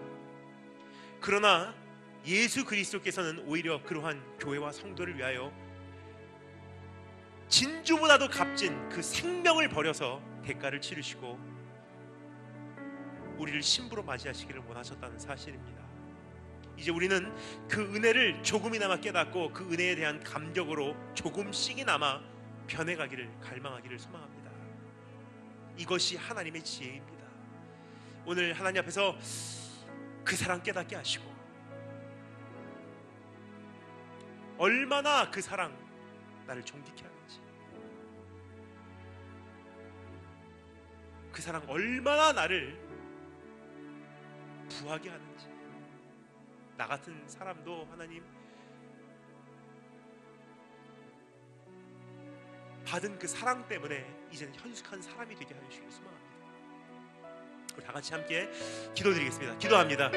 그러나 예수 그리스도께서는 오히려 그러한 교회와 성도를 위하여 진주보다도 값진 그 생명을 버려서 대가를 치르시고 우리를 신부로 맞이하시기를 원하셨다는 사실입니다. 이제 우리는 그 은혜를 조금이나마 깨닫고 그 은혜에 대한 감격으로 조금씩이나마 변해가기를 갈망하기를 소망합니다. 이것이 하나님의 지혜입니다. 오늘 하나님 앞에서 그 사랑 깨닫게 하시고 얼마나 그 사랑 나를 존귀케 하는지, 그 사랑 얼마나 나를 부하게 하는지, 나 같은 사람도 하나님 받은 그 사랑 때문에 이제는 현숙한 사람이 되게 하여 주시길 소망합니다. 우리 다 같이 함께 기도드리겠습니다. 기도합니다.